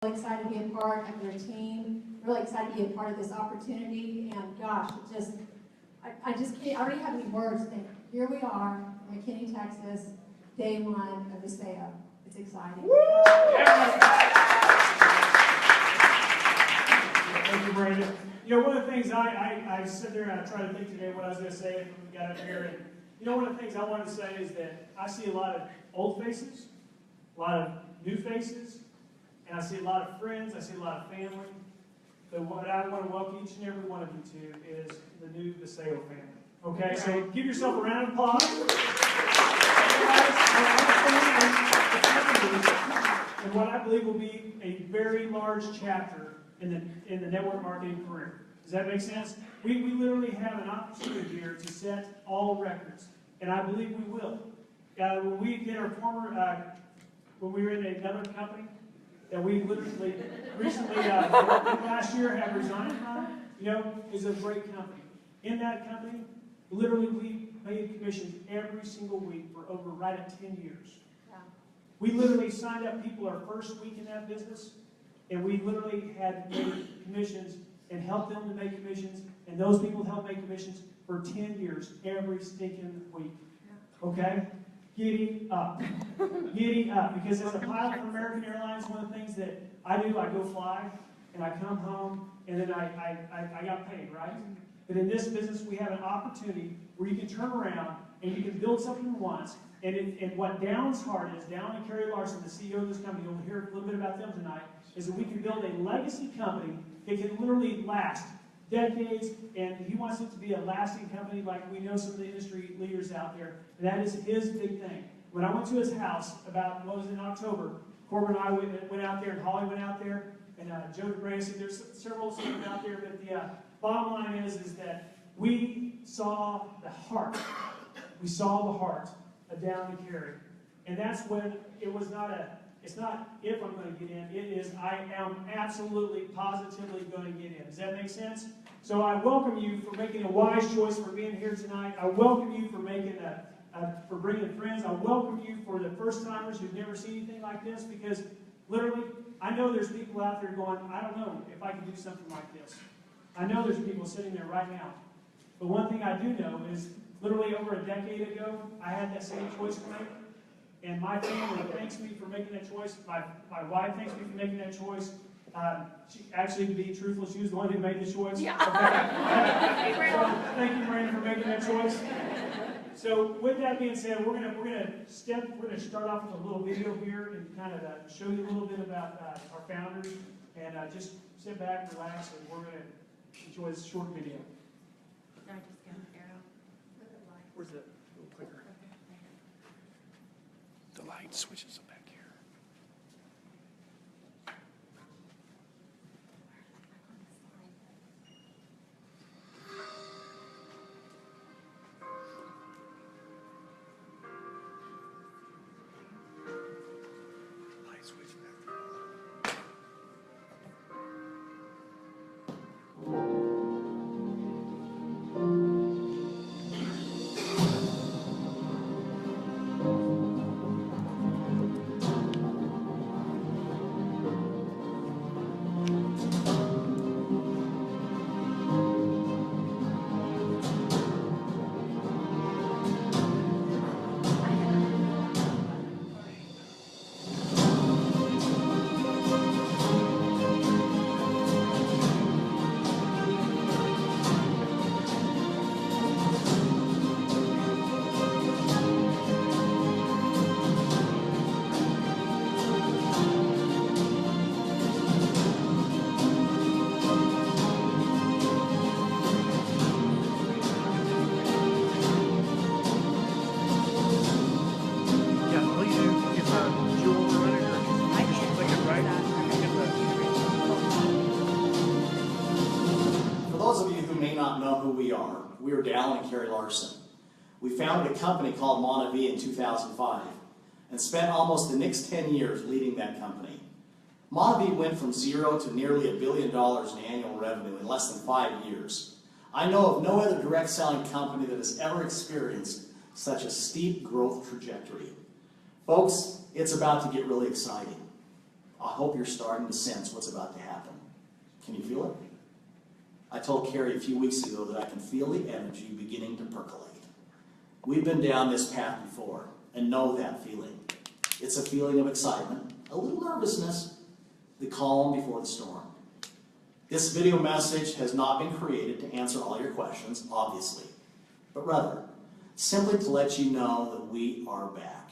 Really excited to be a part of their team. Really excited to be a part of this opportunity. And gosh, it just, I just can't, I don't even have any words to think. Here we are, McKinney, Texas, day one of Vasayo. It's exciting. Thank you, Brandon. You know, one of the things I sit there and I try to think today what I was going to say when we got up here. And you know, one of the things I wanted to say is that I see a lot of old faces, a lot of new faces, and I see a lot of friends, I see a lot of family. But what I want to welcome each and every one of you to is the new Vasayo family. Okay, so give yourself a round of applause. And what I believe will be a very large chapter in the network marketing career. Does that make sense? We literally have an opportunity here to set all records, and I believe we will. When we did our when we were in another company that we literally recently, last year, have resigned from, you know, is a great company. In that company, literally we paid commissions every single week for over right at 10 years. Yeah. We literally signed up people our first week in that business, and we literally had made commissions and helped them to make commissions, and those people helped make commissions for 10 years every stinking week. Okay? Giddy up. Giddy up. Because as a pilot for American Airlines, one of the things that I do, I go fly, and I come home, and then I got paid, right? But in this business, we have an opportunity where you can turn around and you can build something once. And what Dow's heart is, Down and Kerry Larson, the CEO of this company, you'll hear a little bit about them tonight, is that we can build a legacy company that can literally last decades, and he wants it to be a lasting company like we know some of the industry leaders out there. And that is his big thing. When I went to his house about, what was it, in October, Corbin and I went out there, and Holly went out there, and Joe DeBrancy, there's several of them out there, but the bottom line is that we saw the heart. We saw the heart of Down and Kerry. And that's when it was not it's not if I'm going to get in, it is I am absolutely, positively going to get in. Does that make sense? So I welcome you for making a wise choice for being here tonight. I welcome you for making for bringing friends. I welcome you for the first timers who've never seen anything like this, because literally, I know there's people out there going, I don't know if I can do something like this. I know there's people sitting there right now. But one thing I do know is literally over a decade ago, I had that same choice to make. And my family thanks me for making that choice. My wife thanks me for making that choice. She, actually, to be truthful, she was the one who made the choice. Yeah. Okay. So, thank you, Brandon, for making that choice. So, with that being said, we're gonna start off with a little video here and kind of show you a little bit about our founders, and just sit back, relax, and we're gonna enjoy this short video. Can I just get an arrow? Where's the little clicker? The light switches back here. Light switch back there. We are Dallin and Kerry Larson. We founded a company called Monavie in 2005 and spent almost the next 10 years leading that company. Monavie went from zero to nearly $1 billion in annual revenue in less than 5 years. I know of no other direct selling company that has ever experienced such a steep growth trajectory. Folks, it's about to get really exciting. I hope you're starting to sense what's about to happen. Can you feel it? I told Carrie a few weeks ago that I can feel the energy beginning to percolate. We've been down this path before and know that feeling. It's a feeling of excitement, a little nervousness, the calm before the storm. This video message has not been created to answer all your questions, obviously, but rather simply to let you know that we are back.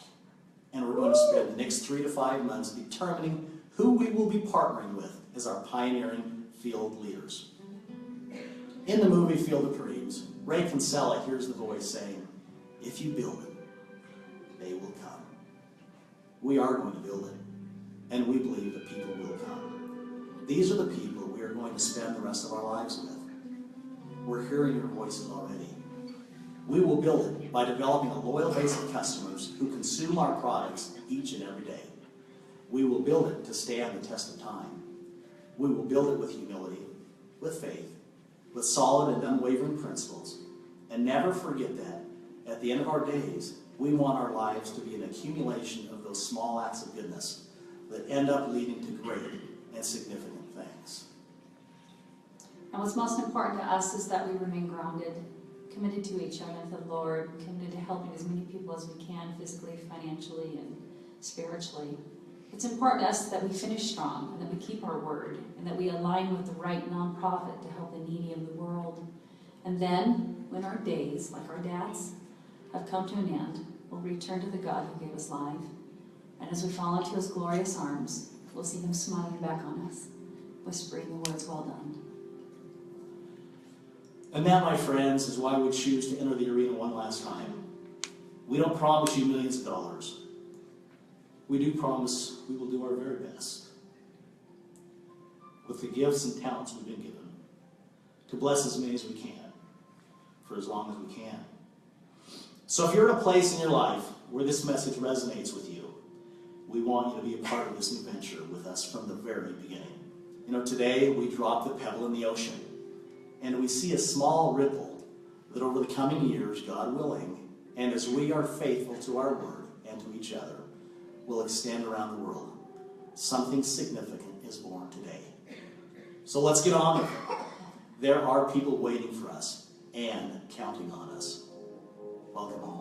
And we're going to spend the next 3 to 5 months determining who we will be partnering with as our pioneering field leaders. In the movie Field of Dreams, Ray Kinsella hears the voice saying, "If you build it, they will come." We are going to build it, and we believe that people will come. These are the people we are going to spend the rest of our lives with. We're hearing your voices already. We will build it by developing a loyal base of customers who consume our products each and every day. We will build it to stand the test of time. We will build it with humility, with faith, with solid and unwavering principles, and never forget that at the end of our days, we want our lives to be an accumulation of those small acts of goodness that end up leading to great and significant things. And what's most important to us is that we remain grounded, committed to each other, to the Lord, committed to helping as many people as we can, physically, financially, and spiritually. It's important to us that we finish strong, and that we keep our word, and that we align with the right nonprofit to help the needy of the world. And then, when our days, like our dad's, have come to an end, we'll return to the God who gave us life. And as we fall into his glorious arms, we'll see him smiling back on us, whispering the words, "Well done." And that, my friends, is why we choose to enter the arena one last time. We don't promise you millions of dollars. We do promise we will do our very best with the gifts and talents we've been given to bless as many as we can for as long as we can. So if you're in a place in your life where this message resonates with you, we want you to be a part of this new venture with us from the very beginning. You know, today we drop the pebble in the ocean, and we see a small ripple that over the coming years, God willing, and as we are faithful to our word and to each other, will extend around the world. Something significant is born today. So let's get on with it. There are people waiting for us and counting on us. Welcome home.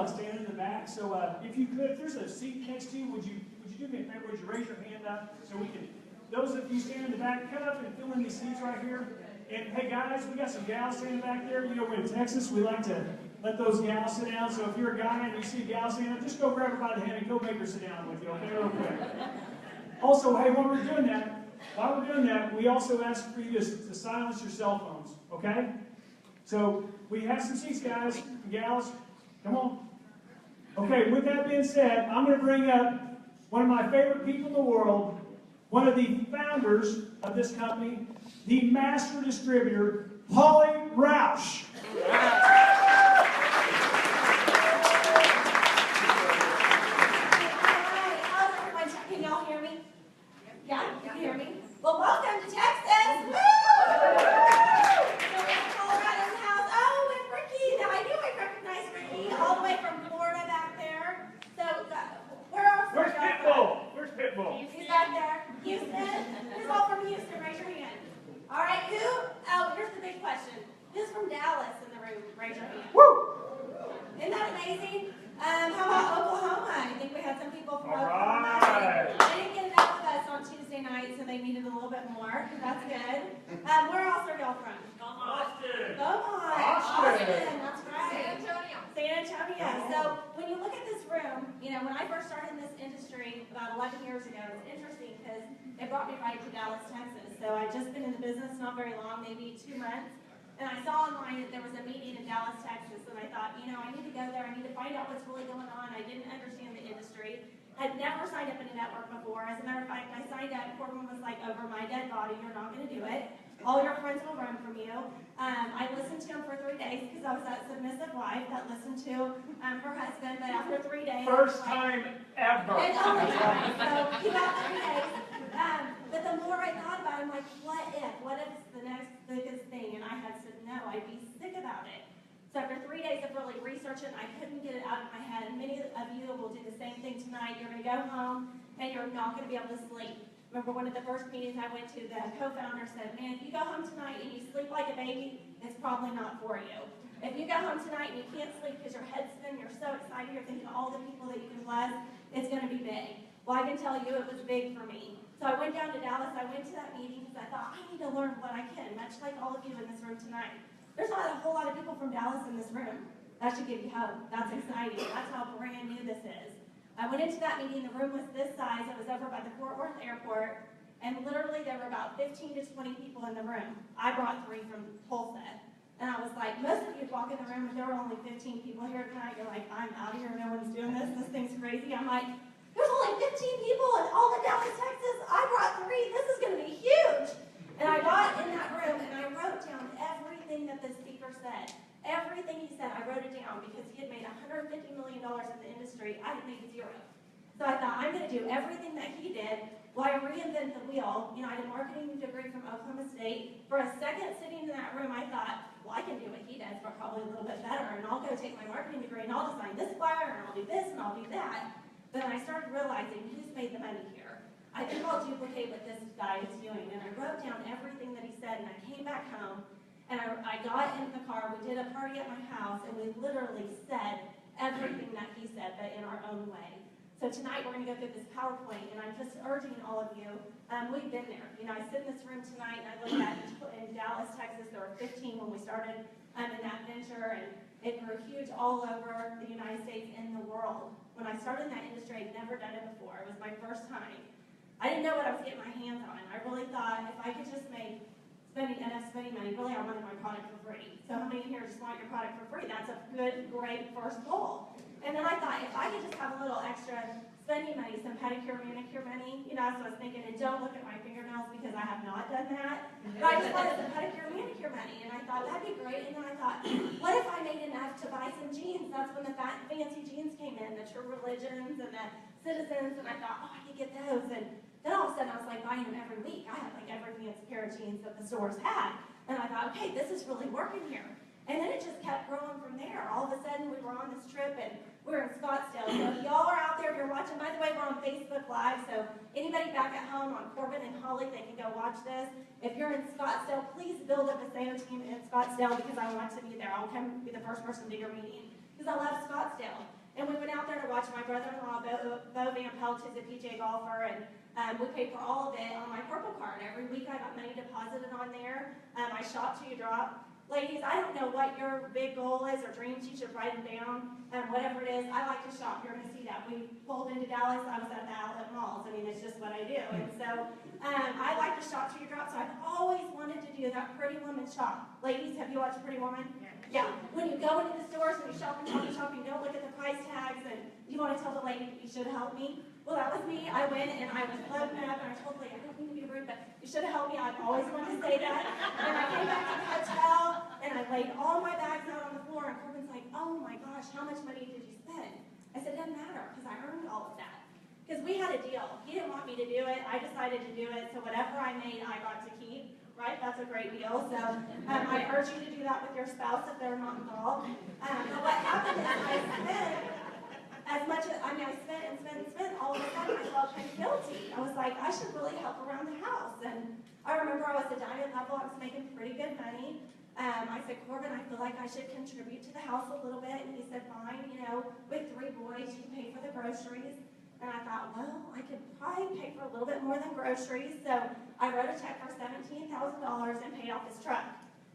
Stand in the back. So if you could, if there's a seat next to you, would you do me a favor? Would you raise your hand up so we can? Those of you standing in the back, come up and fill in these seats right here. And hey guys, we got some gals standing back there. You know, we're in Texas. We like to let those gals sit down. So if you're a guy and you see a gal standing up, just go grab her by the hand and go make her sit down with you. Okay, real quick. Also, hey, while we're doing that, we also ask for you to silence your cell phones. Okay? So we have some seats, guys and gals. Come on. Okay, with that being said, I'm going to bring up one of my favorite people in the world, one of the founders of this company, the master distributor, Polly Roush. How's everyone? Can y'all hear me? Yeah, you can hear me? Well, welcome to Texas! Woo! Colorado's house. Oh, and Ricky. Now, I knew I recognized Ricky all the way from Florida back there. So, where else? Where's Pitbull? Where's Pitbull? He's back there. Houston. Who's all from Houston? Raise your hand. All right, who? Oh, here's the big question. Who's from Dallas in the room? Raise your hand. Woo! Isn't that amazing? How about Oklahoma? I think we had some people from All Oklahoma. right. They didn't get enough of us on Tuesday night, so they needed a little bit more. That's good. Where else are y'all from? Austin. Austin. That's right. San Antonio. So when you look at this room, you know, when I first started in this industry about 11 years ago, it's interesting because it brought me right to Dallas, Texas. So I'd just been in the business not very long, maybe 2 months. And I saw online that there was a meeting in Dallas, Texas, and I thought, you know, I need to go there. I need to find out what's really going on. I didn't understand the industry. I'd never signed up in a network before. As a matter of fact, I signed up. Corbin was like, over my dead body, you're not going to do it. All your friends will run from you. I listened to him for 3 days because I was that submissive wife that listened to her husband. But after 3 days, First time ever. it's only time. So he got 3 days. But the more I thought about it, I'm like, what if? What if it's the next biggest thing? And I had said no, I'd be sick about it. So after 3 days of really researching, I couldn't get it out of my head. And many of you will do the same thing tonight. You're going to go home, and you're not going to be able to sleep. Remember one of the first meetings I went to, the co-founder said, man, if you go home tonight and you sleep like a baby, it's probably not for you. If you go home tonight and you can't sleep because your head's spinning, you're so excited, you're thinking of all the people that you can bless, it's going to be big. Well, I can tell you it was big for me. So I went down to Dallas. I went to that meeting because I thought, I need to learn what I can, much like all of you in this room tonight. There's not a whole lot of people from Dallas in this room. That should give you hope. That's exciting. That's how brand new this is. I went into that meeting. The room was this size. It was over by the Fort Worth airport. And literally there were about 15 to 20 people in the room. I brought 3 from Tulsa. And I was like, most of you walk in the room, if there were only 15 people here tonight, you're like, I'm out of here. No one's doing this. This thing's crazy. I'm like, there's only 15 people in all of Dallas, Texas. I brought 3. This is going to be huge. And I got in that room and I wrote down everything that the speaker said. Everything he said, I wrote it down because he had made $150 million in the industry. I had made 0. So I thought, I'm going to do everything that he did. Well, I reinvented the wheel. You know, I had a marketing degree from Oklahoma State. For a second sitting in that room, I thought, well, I can do what he does, but probably a little bit better. And I'll go take my marketing degree and I'll design this flyer and I'll do this and I'll do that. But then I started realizing who's made the money here. I think I'll duplicate what this guy is doing. And I wrote down everything that he said, and I came back home, and I got in the car. We did a party at my house, and we literally said everything that he said, but in our own way. So tonight we're going to go through this PowerPoint, and I'm just urging all of you, we've been there. You know, I sit in this room tonight, and I look at in Dallas, Texas, there were 15 when we started in that venture, and it grew huge all over the United States and the world. When I started in that industry, I'd never done it before. It was my first time. I didn't know what I was getting my hands on. I really thought if I could just make enough spending money, really I wanted my product for free. So how many in here just want your product for free? That's a good, great first goal. And then I thought if I could just have a little extra spending money, some pedicure, manicure money, you know, so I was thinking, and don't look at my fingernails because I have not done that. But I just wanted some pedicure, manicure money. And I thought that'd be great. And then I thought, what if I made enough to buy some jeans? That's when the fancy jeans came in, the True Religions and the Citizens. And I thought, oh, I could get those. And then all of a sudden, I was like buying them every week. I had like every fancy pair of jeans that the stores had. And I thought, okay, this is really working here. And then it just kept growing from there. All of a sudden, we were on this trip, and we were in Scottsdale. So if y'all are out there, if you're watching, by the way, we're on Facebook Live. So anybody back at home on Corbin and Holly, they can go watch this. If you're in Scottsdale, please build a Vasayo team in Scottsdale because I want to be there. I'll come be the first person to your meeting because I love Scottsdale. And we went out there to watch my brother-in-law, Bo Van Pelt, who's a PJ golfer, and we paid for all of it on my Purple card. Every week I got money deposited on there. I shop till you drop. Ladies, I don't know what your big goal is or dreams. You should write them down. Whatever it is, I like to shop. You're going to see that. We pulled into Dallas. I was at the outlet malls. I mean, it's just what I do. And so I like to shop till you drop. So I've always wanted to do that Pretty Woman shop. Ladies, have you watched Pretty Woman? Yeah. When you go into the stores and you shop and shop and shop, you don't look at the price tags and you want to tell the lady you should help me. Well, that was me. I went and I was loading up and I told the lady, I don't mean to be rude, but you should have helped me. I've always wanted to say that. And I came back to the hotel and I laid all my bags out on the floor and Corbin's like, oh my gosh, how much money did you spend? I said, it doesn't matter because I earned all of that. Because we had a deal. He didn't want me to do it. I decided to do it. So whatever I made, I got to keep. Right? That's a great deal. So I urge you to do that with your spouse if they're not involved. But what happened is I spent as much as, I spent. All of a sudden I felt kind of guilty. I was like, I should really help around the house. And I remember I was at diamond level. I was making pretty good money. I said, Corbin, I feel like I should contribute to the house a little bit. And he said, fine, you know, with 3 boys, you can pay for the groceries. And I thought, well, I could probably pay for a little bit more than groceries. So I wrote a check for $17,000 and paid off his truck.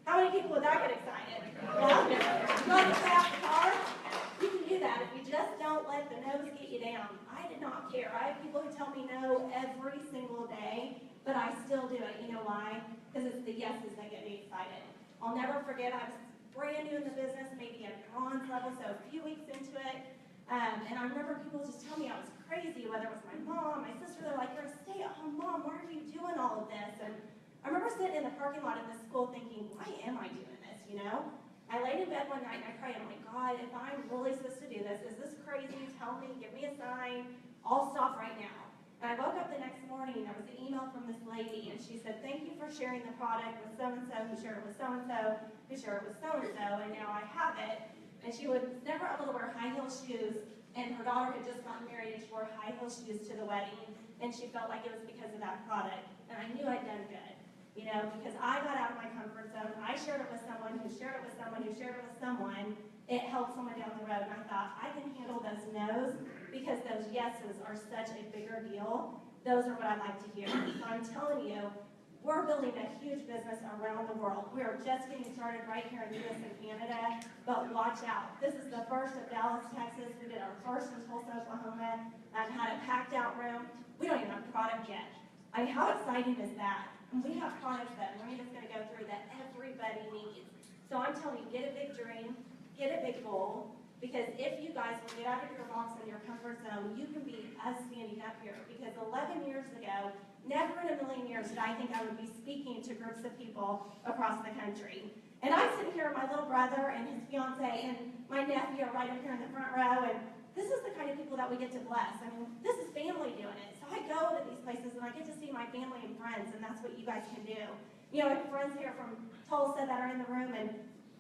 How many people would that get excited? Well, you want to pay off the car? You can do that if you just don't let the no's get you down. I did not care. I have people who tell me no every single day, but I still do it. You know why? Because it's the yeses that get me excited. I'll never forget, I was brand new in the business, maybe at bronze level, so a few weeks into it. And I remember people just tell me I was crazy, whether it was my mom, my sister, they're like, you're a stay-at-home mom, why are you doing all of this? And I remember sitting in the parking lot of this school thinking, why am I doing this, you know? I laid in bed one night and I prayed, I'm like, God, if I'm really supposed to do this, is this crazy? Tell me, give me a sign, I'll stop right now. And And I woke up the next morning, there was an email from this lady, and she said, thank you for sharing the product with so-and-so, who shared it with so-and-so, who shared it with so-and-so, and now I have it. And she was never able to wear high heel shoes, and her daughter had just gotten married, and she wore high heel shoes to the wedding, and she felt like it was because of that product. And I knew I'd done good, you know, because I got out of my comfort zone. I shared it with someone who shared it with someone who shared it with someone. It helped someone down the road, and I thought, I can handle those no's, because those yeses are such a bigger deal. Those are what I like to hear. So I'm telling you, we're building a huge business around the world. We are just getting started right here in the U.S. and Canada, but watch out. This is the first of Dallas, Texas. We did our first in Tulsa, Oklahoma, and had a packed out room. We don't even have product yet. I mean, how exciting is that? And we have products that Marina's going to go through that everybody needs. So I'm telling you, get a big dream, get a big goal, because if you guys will get out of your box and your comfort zone, you can be us standing up here. Because 11 years ago, never in a million years did I think I would be speaking to groups of people across the country. And I'm sitting here, my little brother and his fiance and my nephew are right up here in the front row, and this is the kind of people that we get to bless. I mean, this is family doing it. So I go to these places and I get to see my family and friends, and that's what you guys can do. You know, I have friends here from Tulsa that are in the room, and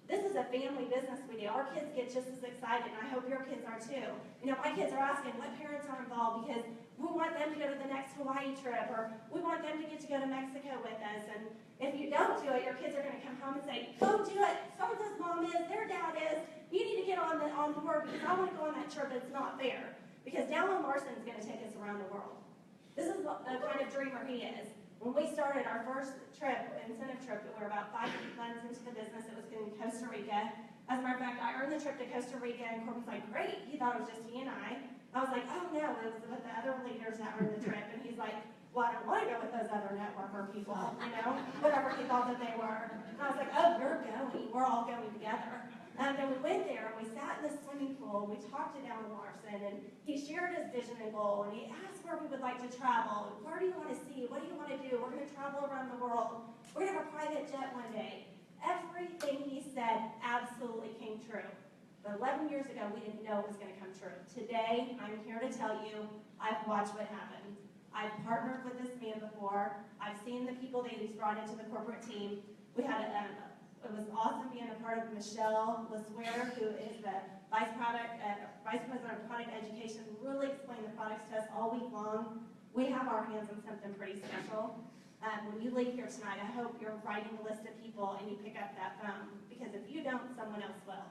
this is a family business we do. Our kids get just as excited, and I hope your kids are too. You know, my kids are asking what parents are involved, because we want them to go to the next Hawaii trip, or we want them to get to go to Mexico with us. And if you don't do it, your kids are going to come home and say, go do it. So-and-so's mom is, their dad is. You need to get on board, because I want to go on that trip. It's not fair. Because Dallin Larson's going to take us around the world. This is the kind of dreamer he is. When we started our first trip, incentive trip, we were about 5 months into the business. It was in Costa Rica. As a matter of fact, I earned the trip to Costa Rica, and Corbin's like, great. He thought it was just he and I. I was like, oh no, it was with the other leaders that earned the trip. And he's like, well, I don't want to go with those other networker people, you know, whatever he thought that they were. And I was like, oh, you're going. We're all going together. And then we went there, and we sat in the swimming pool, and we talked to Dallin Larson, and he shared his vision and goal, and he asked where we would like to travel, and where do you want to see, what do you want to do, we're going to travel around the world, we're going to have a private jet one day. Everything he said absolutely came true. But 11 years ago, we didn't know it was going to come true. Today, I'm here to tell you, I've watched what happened. I've partnered with this man before. I've seen the people that he's brought into the corporate team. We had it was awesome being a part of Michelle LeSueur, who is the Vice President of Product Education, really explained the products to us all week long. We have our hands on something pretty special. When you leave here tonight, I hope you're writing a list of people and you pick up that phone, because if you don't, someone else will.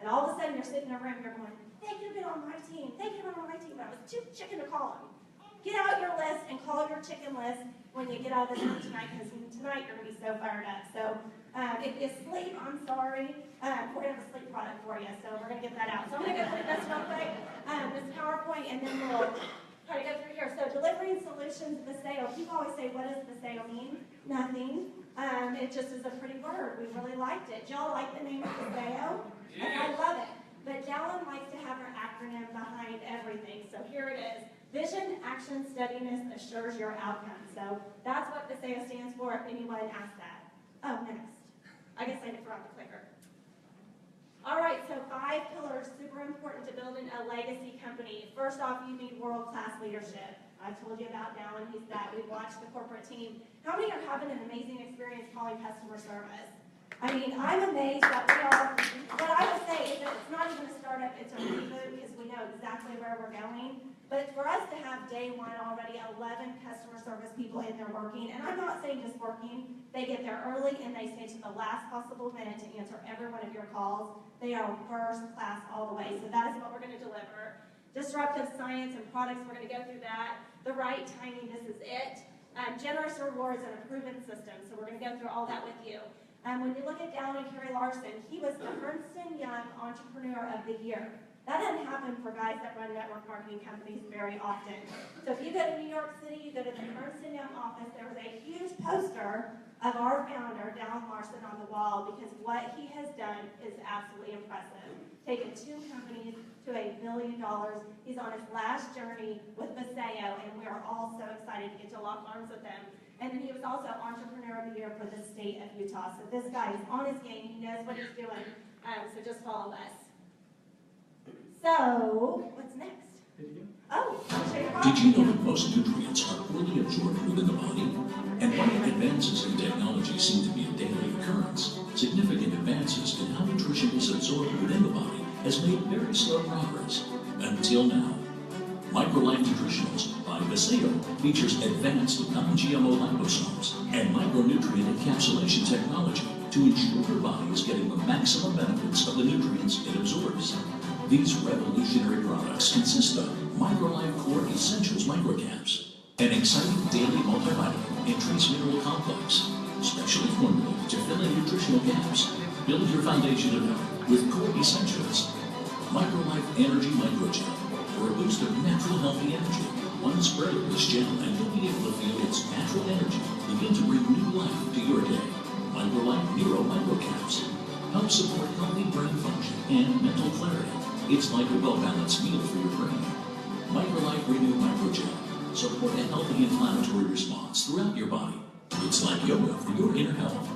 And all of a sudden, you're sitting in a room, you're going, they could have been on my team, they could have been on my team, but I was too chicken to call them. Get out your list and call your chicken list when you get out of this room tonight, because tonight you're going to be so fired up. So if you sleep, I'm sorry. We're going to have a sleep product for you, so we're going to get that out. So I'm going to go through this real quick, this PowerPoint, and then we'll try to go through here. So delivering solutions, Vasayo. People always say, what does Vasayo mean? Nothing. It just is a pretty word. We really liked it. Y'all like the name of Vasayo? Yeah. I love it. But Dallin likes to have her acronym behind everything. So here it is. Vision, action, steadiness assures your outcome. So that's what Vasayo stands for, if anyone asks that. Oh, next. I guess I forgot the clicker. All right, so 5 pillars, super important to building a legacy company. First off, you need world-class leadership. I told you about Dallin, he's that. We watched the corporate team. How many are having an amazing experience calling customer service? I mean, I'm amazed that we are. What I would say is that it's not even a startup, it's a reboot, because we know exactly where we're going. But for us to have day one already 11 customer service people in there working, and I'm not saying just working, they get there early and they stay to the last possible minute to answer every one of your calls. They are first class all the way, so that is what we're going to deliver. Disruptive science and products, we're going to go through that. The right timing, this is it. Generous rewards and a proven system, so we're going to go through all that with you. When you look at Dallin and Carrie Larson, he was the Ernst & Young Entrepreneur of the Year. That doesn't happen for guys that run network marketing companies very often. So if you go to New York City, you go to the Ernst & Young office, there was a huge poster of our founder, Dallin Larson, on the wall, because what he has done is absolutely impressive. Taken 2 companies to $1 billion. He's on his last journey with Vasayo, and we are all so excited to get to lock arms with him. And then he was also Entrepreneur of the Year for the state of Utah. So this guy is on his game. He knows what he's doing. So just follow us. So what's next? Oh, I'll show you a Did you know that most nutrients are poorly absorbed within the body? And while advances in technology seem to be a daily occurrence, significant advances in how nutrition is absorbed within the body has made very slow progress. Until now. Microlife Nutritionals by Vasayo features advanced non-GMO liposomes and micronutrient encapsulation technology to ensure your body is getting the maximum benefits of the nutrients it absorbs. These revolutionary products consist of Microlife Core Essentials Microcaps, an exciting daily multivitamin and trace mineral complex, specially formulated to fill in nutritional gaps. Build your foundation of health with Core Essentials. Microlife Energy Microgel, for a boost of natural healthy energy. One spray of this gel and you'll be able to feel its natural energy begin to bring new life to your day. Microlife Neuro Microcaps help support healthy brain function and mental clarity. It's like a well-balanced meal for your brain. Microlife Renew Microgel support a healthy inflammatory response throughout your body. It's like yoga for your inner health.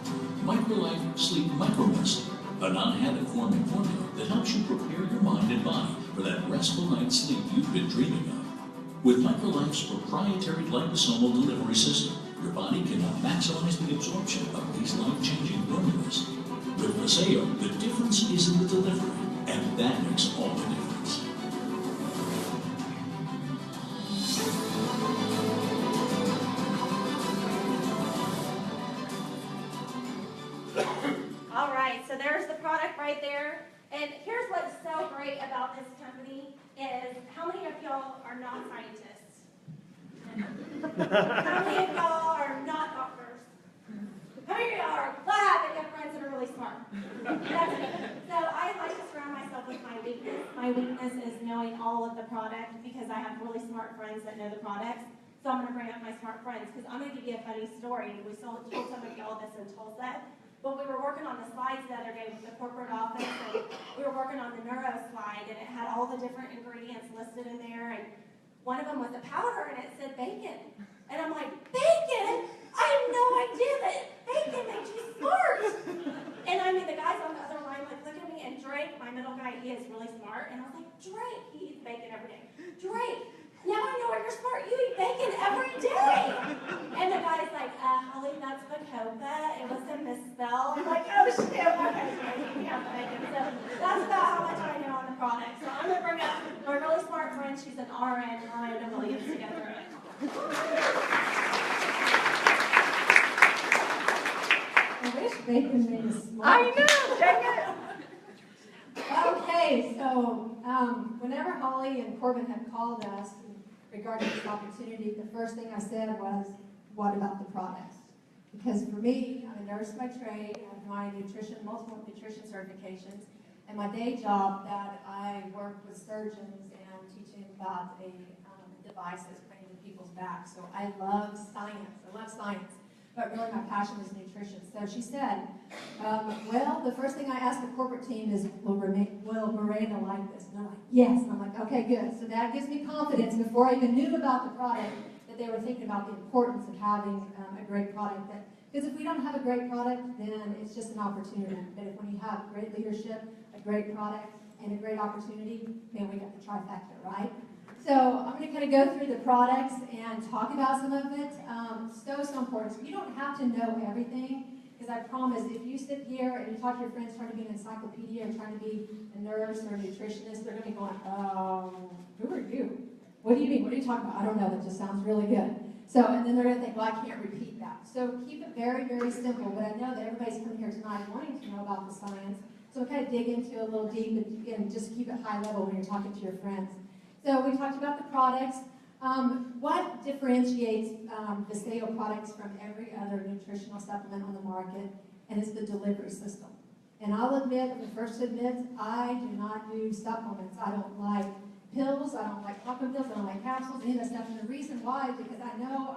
Microlife Sleep Micromist, a non-habit-forming formula that helps you prepare your mind and body for that restful night's sleep you've been dreaming of. With Microlife's proprietary liposomal delivery system, your body can now maximize the absorption of these life-changing formulas. With Vasayo, the difference is in the delivery, and that makes all the difference. All right, so there's the product right there. And here's what's so great about this company is how many of y'all are not scientists? How many of y'all are not doctors? How many of y'all are glad that you have friends that are really smart? That's me. So I like to surround myself with my weakness. My weakness is knowing all of the product because I have really smart friends that know the products. So I'm going to bring up my smart friends because I'm going to give you a funny story. We told some of y'all this in Tulsa. But we were working on the slides the other day with the corporate office, and we were working on the neuro slide, and it had all the different ingredients listed in there, and one of them was a powder, and it said bacon. And I'm like, bacon? I had no idea that bacon makes you smart. And I mean, the guys on the other line like look at me, and Drake, my middle guy, he is really smart, and I was like, Drake, he eats bacon every day. Drake, now I know where you're smart. You eat bacon every day. And the guy's like, Holly, that's Bacopa. It was a misspell. I'm like, oh shit, okay, you can't bacon. So that's about how much I know on the product. So I'm gonna bring up my really smart friend. She's an RN, Miranda Williams, together. I wish bacon made us smart. I know, dang it. Okay, so whenever Holly and Corbin had called us regarding this opportunity, the first thing I said was, what about the products? Because for me, I'm a nurse by trade, I have my multiple nutrition certifications, and my day job that I work with surgeons and teaching about a device that's put into people's backs. So I love science. But really my passion is nutrition. So she said, well, the first thing I asked the corporate team is, will Miranda like this? And they're like, yes. And I'm like, okay, good. So that gives me confidence before I even knew about the product that they were thinking about the importance of having a great product. Because if we don't have a great product, then it's just an opportunity. But if when you have great leadership, a great product, and a great opportunity, then we got the trifecta, right? So I'm going to kind of go through the products and talk about some of it. So important. So you don't have to know everything, because I promise if you sit here and you talk to your friends trying to be an encyclopedia or trying to be a nurse or a nutritionist, they're going to be going, who are you? What do you mean? What are you talking about? I don't know. That just sounds really good. So, and then they're going to think, well, I can't repeat that. So keep it very, very simple. But I know that everybody's coming here tonight wanting to know about the science. So kind of dig into a little deep and just keep it high level when you're talking to your friends. So we talked about the products. What differentiates Vasayo products from every other nutritional supplement on the market? And it's the delivery system. And I'll admit, I'm the first to admit, I do not do supplements. I don't like pills, I don't like popping pills, I don't like capsules, any of that stuff. And the reason why is because I know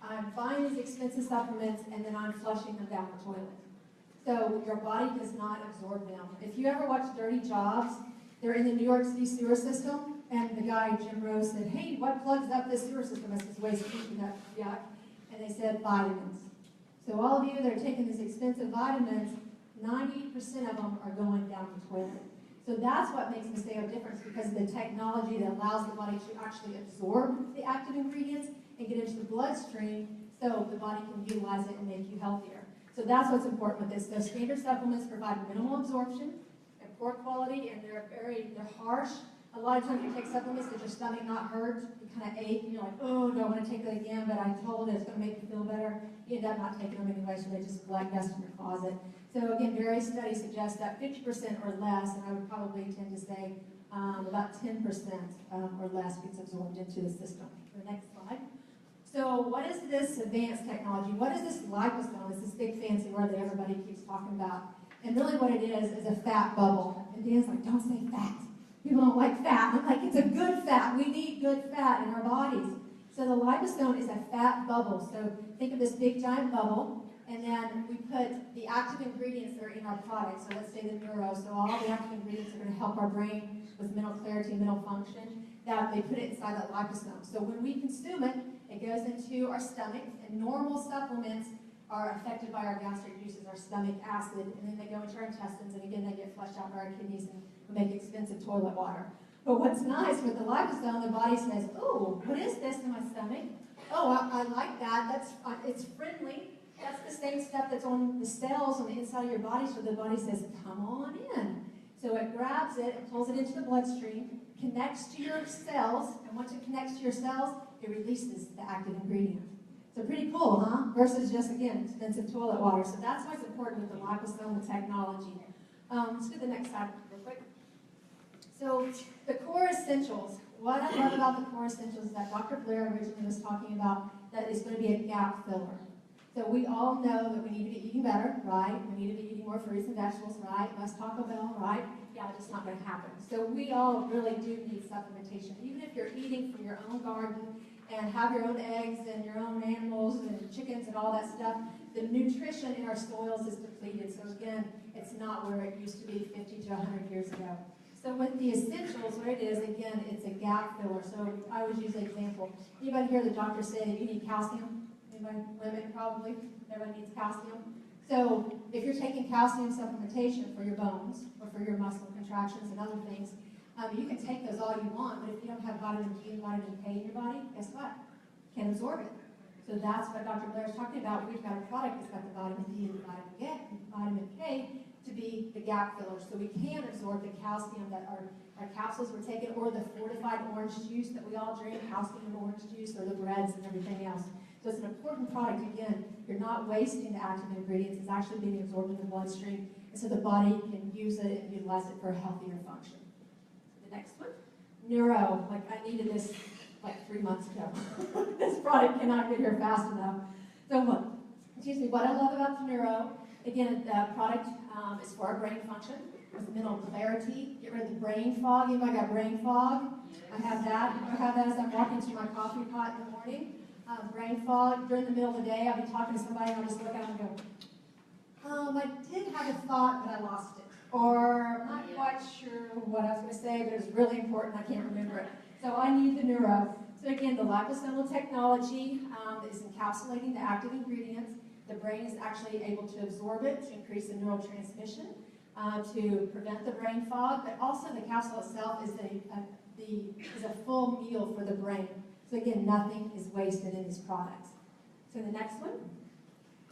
I'm buying these expensive supplements and then I'm flushing them down the toilet. So your body does not absorb them. If you ever watch Dirty Jobs, they're in the New York City sewer system, and the guy, Jim Rose, said, hey, what plugs up this sewer system? I said, waste heat, that yuck. And they said, vitamins. So all of you that are taking these expensive vitamins, 90% of them are going down the toilet. So that's what makes Vasayo different, because of the technology that allows the body to actually absorb the active ingredients and get into the bloodstream so the body can utilize it and make you healthier. So that's what's important with this. Those standard supplements provide minimal absorption and poor quality, and they're harsh. A lot of times you take supplements that your stomach not hurt, you kind of ache, and you're like, oh, do I want to take that again? But I told it it's going to make me feel better. You end up not taking them anyway, so they just collect dust in your closet. So again, various studies suggest that 50% or less, and I would probably tend to say about 10% or less gets absorbed into the system. The next slide. So what is this advanced technology? What is this liposome? It's this big fancy word that everybody keeps talking about. And really what it is a fat bubble. And Dan's like, don't say fat. People don't like fat. I'm like, it's a good fat. We need good fat in our bodies. So the liposome is a fat bubble. So think of this big giant bubble, and then we put the active ingredients that are in our product. So let's say the neuro. So all the active ingredients are going to help our brain with mental clarity, mental function. That they put it inside that liposome. So when we consume it, it goes into our stomach, and normal supplements are affected by our gastric juices, our stomach acid, and then they go into our intestines, and again, they get flushed out by our kidneys and we make expensive toilet water. But what's nice with the liposome, the body says, oh, what is this in my stomach? Oh, I like that. It's friendly. That's the same stuff that's on the cells on the inside of your body, so the body says, come on in. So it grabs it and pulls it into the bloodstream, connects to your cells, and once it connects to your cells, it releases the active ingredient. So pretty cool, huh? Versus just, again, expensive toilet water. So that's why it's important with the liposome technology. Let's do the next slide real quick. So the core essentials. What I love about the core essentials is that Dr. Blair originally was talking about that it's going to be a gap filler. So we all know that we need to be eating better, right? We need to be eating more fruits and vegetables, right? Less Taco Bell, right? Yeah, it's not going to happen. So we all really do need supplementation. Even if you're eating from your own garden and have your own eggs and your own animals and chickens and all that stuff, the nutrition in our soils is depleted. So again, it's not where it used to be 50 to 100 years ago. So with the essentials, what it is, again, it's a gap filler. So I always use an example. Anybody hear the doctor say that you need calcium? Anybody? Women probably. Everybody needs calcium. So if you're taking calcium supplementation for your bones or for your muscle contractions and other things, you can take those all you want, but if you don't have vitamin D and vitamin K in your body, guess what? You can't absorb it. So that's what Dr. Blair is talking about. We've got a product that's got the vitamin D and the vitamin K to be the gap filler. So we can absorb the calcium that our capsules were taking, or the fortified orange juice that we all drink, calcium orange juice, or the breads and everything else. So it's an important product. Again, you're not wasting the active ingredients. It's actually being absorbed in the bloodstream, and so the body can use it and utilize it for a healthier function. The next one, neuro. Like, I needed this like 3 months ago. This product cannot get here fast enough. So what I love about the neuro, again, the product is for our brain function with mental clarity. Get rid of the brain fog. Anybody got brain fog? I have that. I have that as I'm walking to my coffee pot in the morning. Brain fog. During the middle of the day, I'll be talking to somebody and I'll just look at them and go, I did have a thought, but I lost it. Or I'm not quite sure what I was going to say, but it was really important, I can't remember it. So I need the neuro. So again, the liposomal technology is encapsulating the active ingredients. The brain is actually able to absorb it to increase the neurotransmission, to prevent the brain fog, but also the capsule itself is a full meal for the brain. So again, nothing is wasted in these products. So the next one.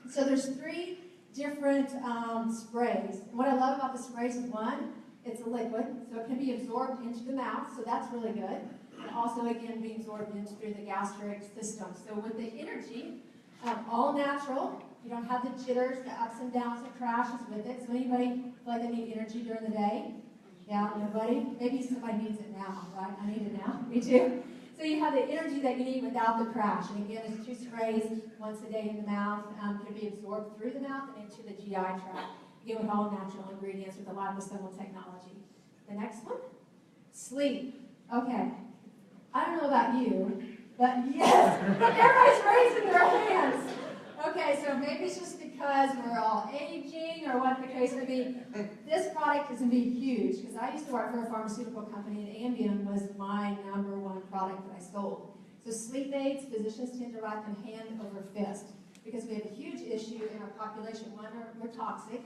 So there's 3 different sprays. And what I love about the sprays is, one, it's a liquid, so it can be absorbed into the mouth, so that's really good. And also, again, being absorbed into through the gastric system. So with the energy, all natural, you don't have the jitters, the ups and downs, and crashes with it. So anybody feel like they need energy during the day? Yeah, nobody? Maybe somebody needs it now, right? I need it now. Me too. So you have the energy that you need without the crash. And again, it's 2 sprays, once a day in the mouth. Can be absorbed through the mouth and into the GI tract. Again, with all natural ingredients with the liposomal technology. The next one, sleep. Okay. I don't know about you, but yes, everybody's raising their hands. Okay, so maybe it's just because we're all aging or what the case may be. This product is going to be huge because I used to work for a pharmaceutical company and Ambien was my #1 product that I sold. So sleep aids, physicians tend to write them hand over fist because we have a huge issue in our population. One, we're toxic.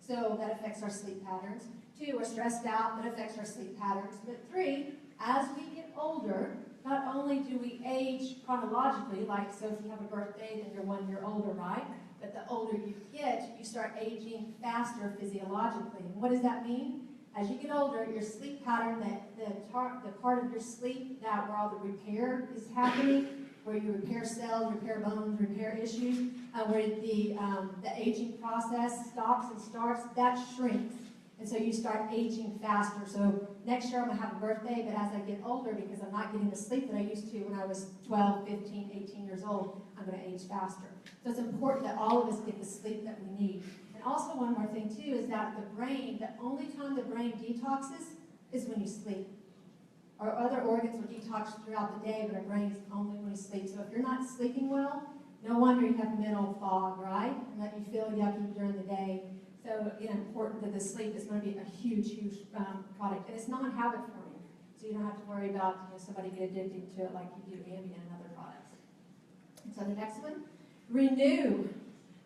So that affects our sleep patterns. 2, we're stressed out, that affects our sleep patterns. But 3, as we get older, not only do we age chronologically, like so if you have a birthday, then you're 1 year older, right? But the older you get, you start aging faster physiologically. And what does that mean? As you get older, your sleep pattern, the part of your sleep that where all the repair is happening, where you repair cells, repair bones, repair issues, where the aging process stops and starts, that shrinks. And so you start aging faster. So next year I'm going to have a birthday, but as I get older, because I'm not getting the sleep that I used to when I was 12, 15, 18 years old, I'm going to age faster. So it's important that all of us get the sleep that we need. And also one more thing too is that the brain, the only time the brain detoxes is when you sleep. Our other organs will detox throughout the day, but our brain is only when you sleep. So if you're not sleeping well, no wonder you have mental fog, right? And that you feel yucky during the day. So important that the sleep is going to be a huge, huge product. And it's non-habit forming. So you don't have to worry about somebody get addicted to it like you do Ambien and other products. And so the next one, Renew.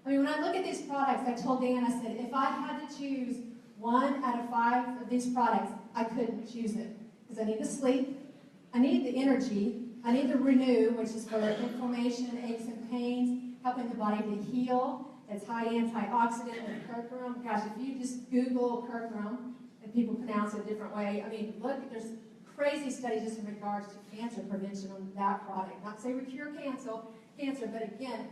I mean, when I look at these products, I told Dan, I said, if I had to choose 1 out of 5 of these products, I couldn't choose it. Because I need the sleep, I need the energy, I need the Renew, which is for inflammation, aches and pains, helping the body to heal. It's high antioxidant with curcumin. Gosh, if you just Google curcumin, and people pronounce it a different way, I mean, look, there's crazy studies just in regards to cancer prevention on that product. Not to say we cure cancer, but again,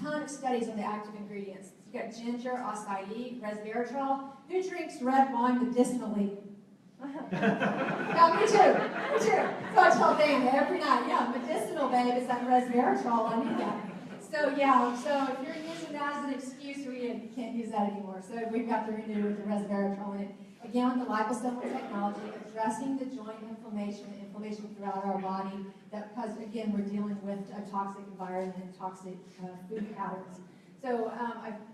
ton of studies on the active ingredients. You got ginger, acai, resveratrol. Who drinks red wine medicinally? Yeah, me too. So I tell Dan every night, yeah, medicinal, babe, it's that resveratrol, I need that. So yeah, so if you're using that as an excuse, we can't use that anymore. So we've got the Renew with the resveratrol in it. Again, with the liposomal technology, addressing the joint inflammation throughout our body, because again, we're dealing with a toxic environment and toxic food patterns. So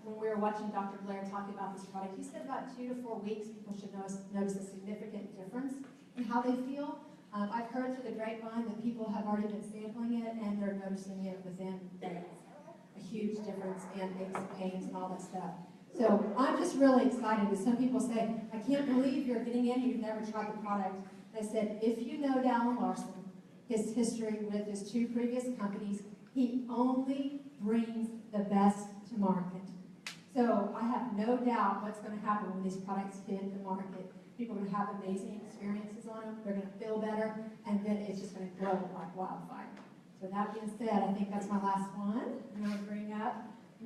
when we were watching Dr. Blair talk about this product, he said about 2 to 4 weeks, people should notice a significant difference in how they feel. I've heard through the grapevine that people have already been sampling it and they're noticing it within days. A huge difference in aches and pains and all that stuff. So I'm just really excited. As some people say, I can't believe you're getting in, you've never tried the product. And I said, if you know Dallin Larson, his history with his 2 previous companies, he only brings the best to market. So I have no doubt what's going to happen when these products hit the market. People are going to have amazing experiences on them, they're going to feel better, and then it's just going to grow like wildfire. So that being said, I think that's my last one. I'm going to bring up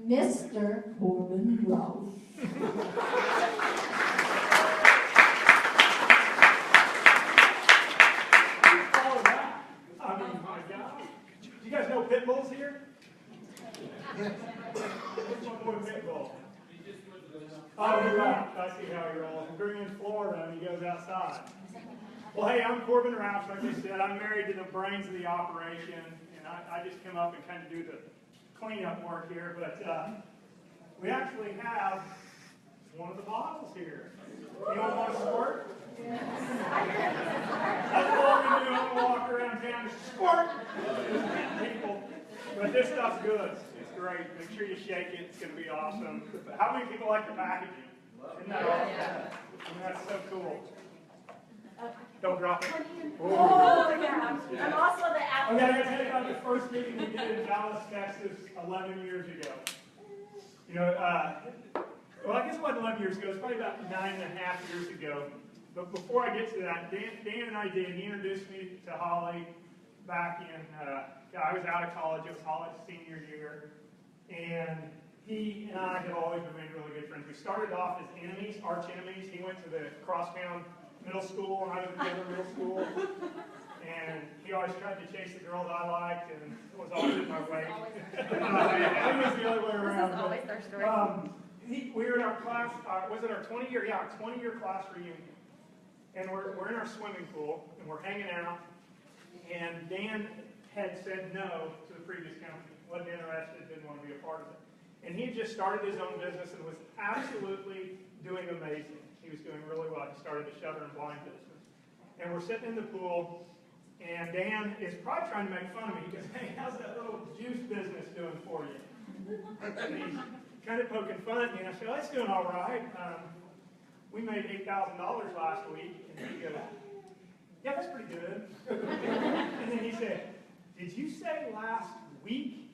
Mr. Corbin Rowe. All of that. I mean, my God. Do you guys know pit bulls here? Which one boy pit bull? Oh, you're right. I see how he rolls. We're in Florida and he goes outside. Well, hey, I'm Corbin Roush. Like I said, I'm married to the brains of the operation, and I just come up and kind of do the cleanup work here. But we actually have one of the bottles here. Anyone want to squirt? That's what we do. I'm going to walk around town and squirt people. But this stuff's good. It's great. Make sure you shake it. It's going to be awesome. How many people like the packaging? Isn't that awesome? And that's so cool. Don't drop it. Oh, yeah. I'm also the Okay, I'm going to tell you about the first meeting we did in Dallas, Texas 11 years ago. You know, well, I guess it wasn't 11 years ago. It was probably about 9.5 years ago. But before I get to that, Dan and I did. He introduced me to Holly back in, I was out of college. It was Holly's senior year. And he and I have always remained really good friends. We started off as enemies, arch enemies. He went to the Crosstown Middle School, and I was at the other middle school. And he always tried to chase the girls I liked, and it was always in my way. It was the other way around. This is always their story. We were in our class, was it our 20-year? Yeah, our 20-year class reunion. And we're in our swimming pool, and we're hanging out. And Dan had said no to the previous company. Wasn't interested, didn't want to be a part of it. And he had just started his own business and was absolutely doing amazing. He was doing really well. He started a shutter and blind business. And we're sitting in the pool, and Dan is probably trying to make fun of me. He goes, hey, how's that little juice business doing for you? And he's kind of poking fun at me, and I said, "Oh, it's doing all right. We made $8,000 last week." And he goes, "Yeah, that's pretty good." And then he said, "Did you say last week?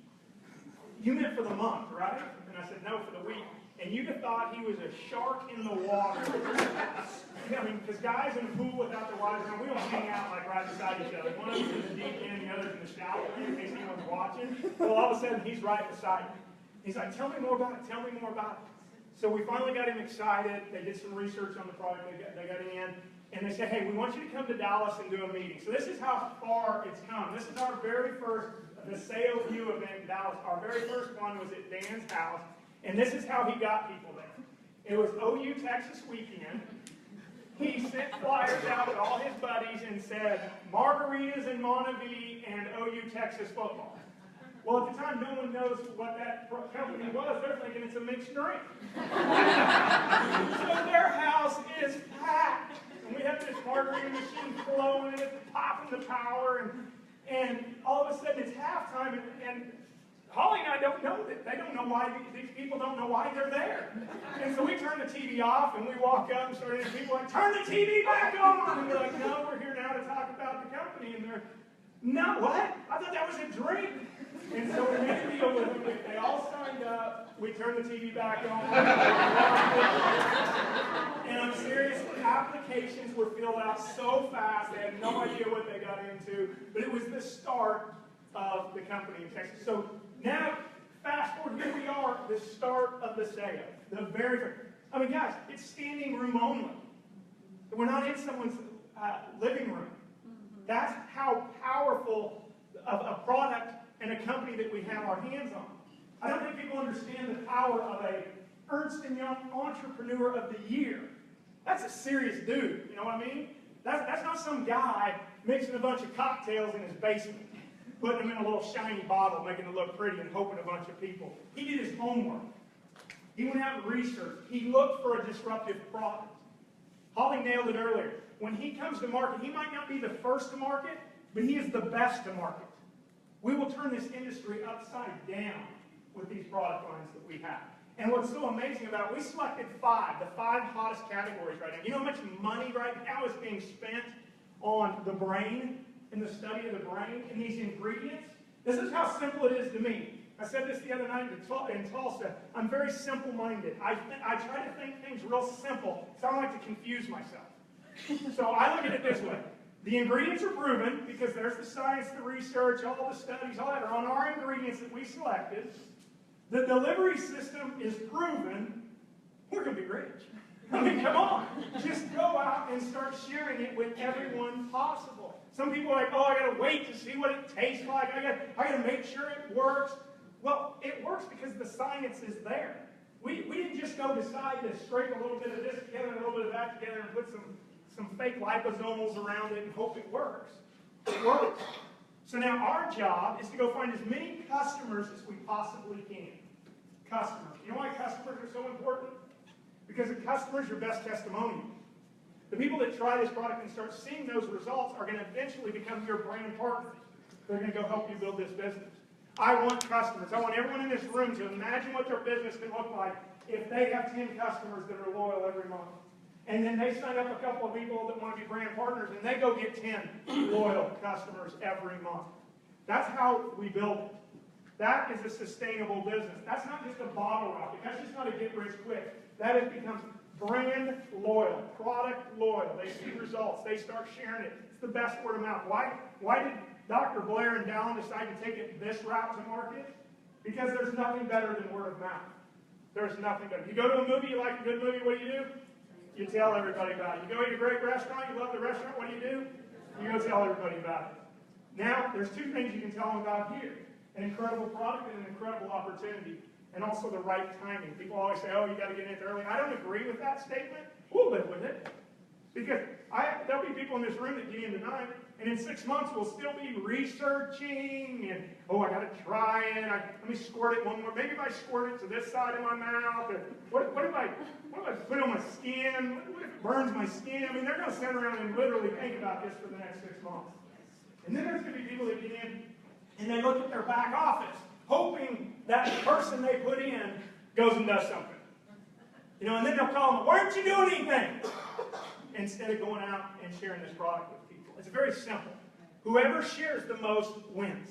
You meant for the month, right?" And I said, "No, for the week." And you'd have thought he was a shark in the water. I mean, because guys in the pool without their wives around, we don't hang out like right beside each other. One of them's in the deep end, the other's in the shallow end, in case anyone's watching. Well, all of a sudden, he's right beside me. He's like, "Tell me more about it, tell me more about it." So we finally got him excited. They did some research on the product. They got in. And they said, "Hey, we want you to come to Dallas and do a meeting." So this is how far it's come. This is our very first Vasayo View event in Dallas. Our very first one was at Dan's house. And this is how he got people there. It was OU Texas weekend. He sent flyers out to all his buddies and said, "Margaritas in Monavie and OU Texas football." Well, at the time, no one knows what that company was. They're thinking it's a mixed drink. So their house is packed. And we have this margarita machine flowing, and it's popping the power. And all of a sudden, it's halftime. And Holly and I don't know that. They don't know why, these people don't know why they're there. And so we turn the TV off, and we walk up and start, and people are like, "Turn the TV back on!" And we're like, "No, we're here now to talk about the company." And they're, "No, what? I thought that was a drink." And so we made a deal with them. They all signed up. We turned the TV back on. And I'm serious, applications were filled out so fast, they had no idea what they got into. But it was the start of the company in Texas. So now, fast forward, here we are, the start of the sale. The very first. I mean, guys, it's standing room only. We're not in someone's living room. That's how powerful of a product and a company that we have our hands on. I don't think people understand the power of a Ernst & Young Entrepreneur of the Year. That's a serious dude, you know what I mean? That's not some guy mixing a bunch of cocktails in his basement, putting them in a little shiny bottle, making it look pretty, and hoping a bunch of people. He did his homework. He went out and researched. He looked for a disruptive product. Holly nailed it earlier. When he comes to market, he might not be the first to market, but he is the best to market. We will turn this industry upside down with these product lines that we have. And what's so amazing about it, we selected the 5 hottest categories right now. You know how much money right now is being spent on the brain, and the study of the brain, and these ingredients? This is how simple it is to me. I said this the other night in Tulsa. I'm very simple-minded. I try to think things real simple, so I don't like to confuse myself. So I look at it this way. The ingredients are proven, because there's the science, the research, all the studies, all that are on our ingredients that we selected. The delivery system is proven. We're going to be rich. I mean, come on. Just go out and start sharing it with everyone possible. Some people are like, "Oh, I got to wait to see what it tastes like. I got to make sure it works." Well, it works because the science is there. We didn't just go decide to scrape a little bit of this together and a little bit of that together and put some fake liposomals around it and hope it works. It works. So now our job is to go find as many customers as we possibly can. Customers. You know why customers are so important? Because a customer is your best testimonial. The people that try this product and start seeing those results are going to eventually become your brand partners. They're going to go help you build this business. I want customers. I want everyone in this room to imagine what their business can look like if they have 10 customers that are loyal every month. And then they sign up a couple of people that want to be brand partners, and they go get 10 loyal customers every month. That's how we build it. That is a sustainable business. That's not just a bottle rocket. That's just not a get rich quick. That has become brand loyal, product loyal. They see results. They start sharing it. It's the best word of mouth. Why did Dr. Blair and Dallin decide to take it this route to market? Because there's nothing better than word of mouth. There's nothing better. You go to a movie, you like a good movie, what do? You tell everybody about it. You go eat a great restaurant, you love the restaurant, what do? You go tell everybody about it. Now, there's 2 things you can tell them about here. An incredible product and an incredible opportunity. And also the right timing. People always say, "Oh, you got to get in it early." I don't agree with that statement. We'll live with it. Because there'll be people in this room that get in tonight, and in 6 months we'll still be researching, and, "Oh, I got to try it. Let me squirt it one more. Maybe if I squirt it to this side of my mouth, or what if I put it on my skin? What if it burns my skin?" I mean, they're going to sit around and literally think about this for the next 6 months. And then there's going to be people that get in, and they look at their back office, hoping that person they put in goes and does something. You know, and then they'll call them, why aren't you doing anything? Instead of going out and sharing this product with people. It's very simple. Whoever shares the most wins.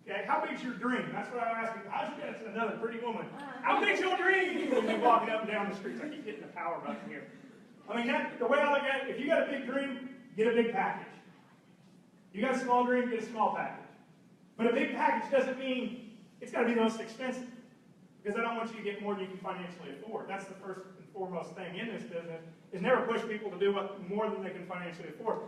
Okay, how big's your dream? That's what I'm asking. How's you get another pretty woman? How big's your dream? When you're walking up and down the streets, I keep hitting the power button here. I mean, the way I look at it, if you got a big dream, get a big package. You got a small dream, get a small package. But a big package doesn't mean it's got to be the most expensive. Because I don't want you to get more than you can financially afford. That's the first and foremost thing in this business, is never push people to do more than they can financially afford.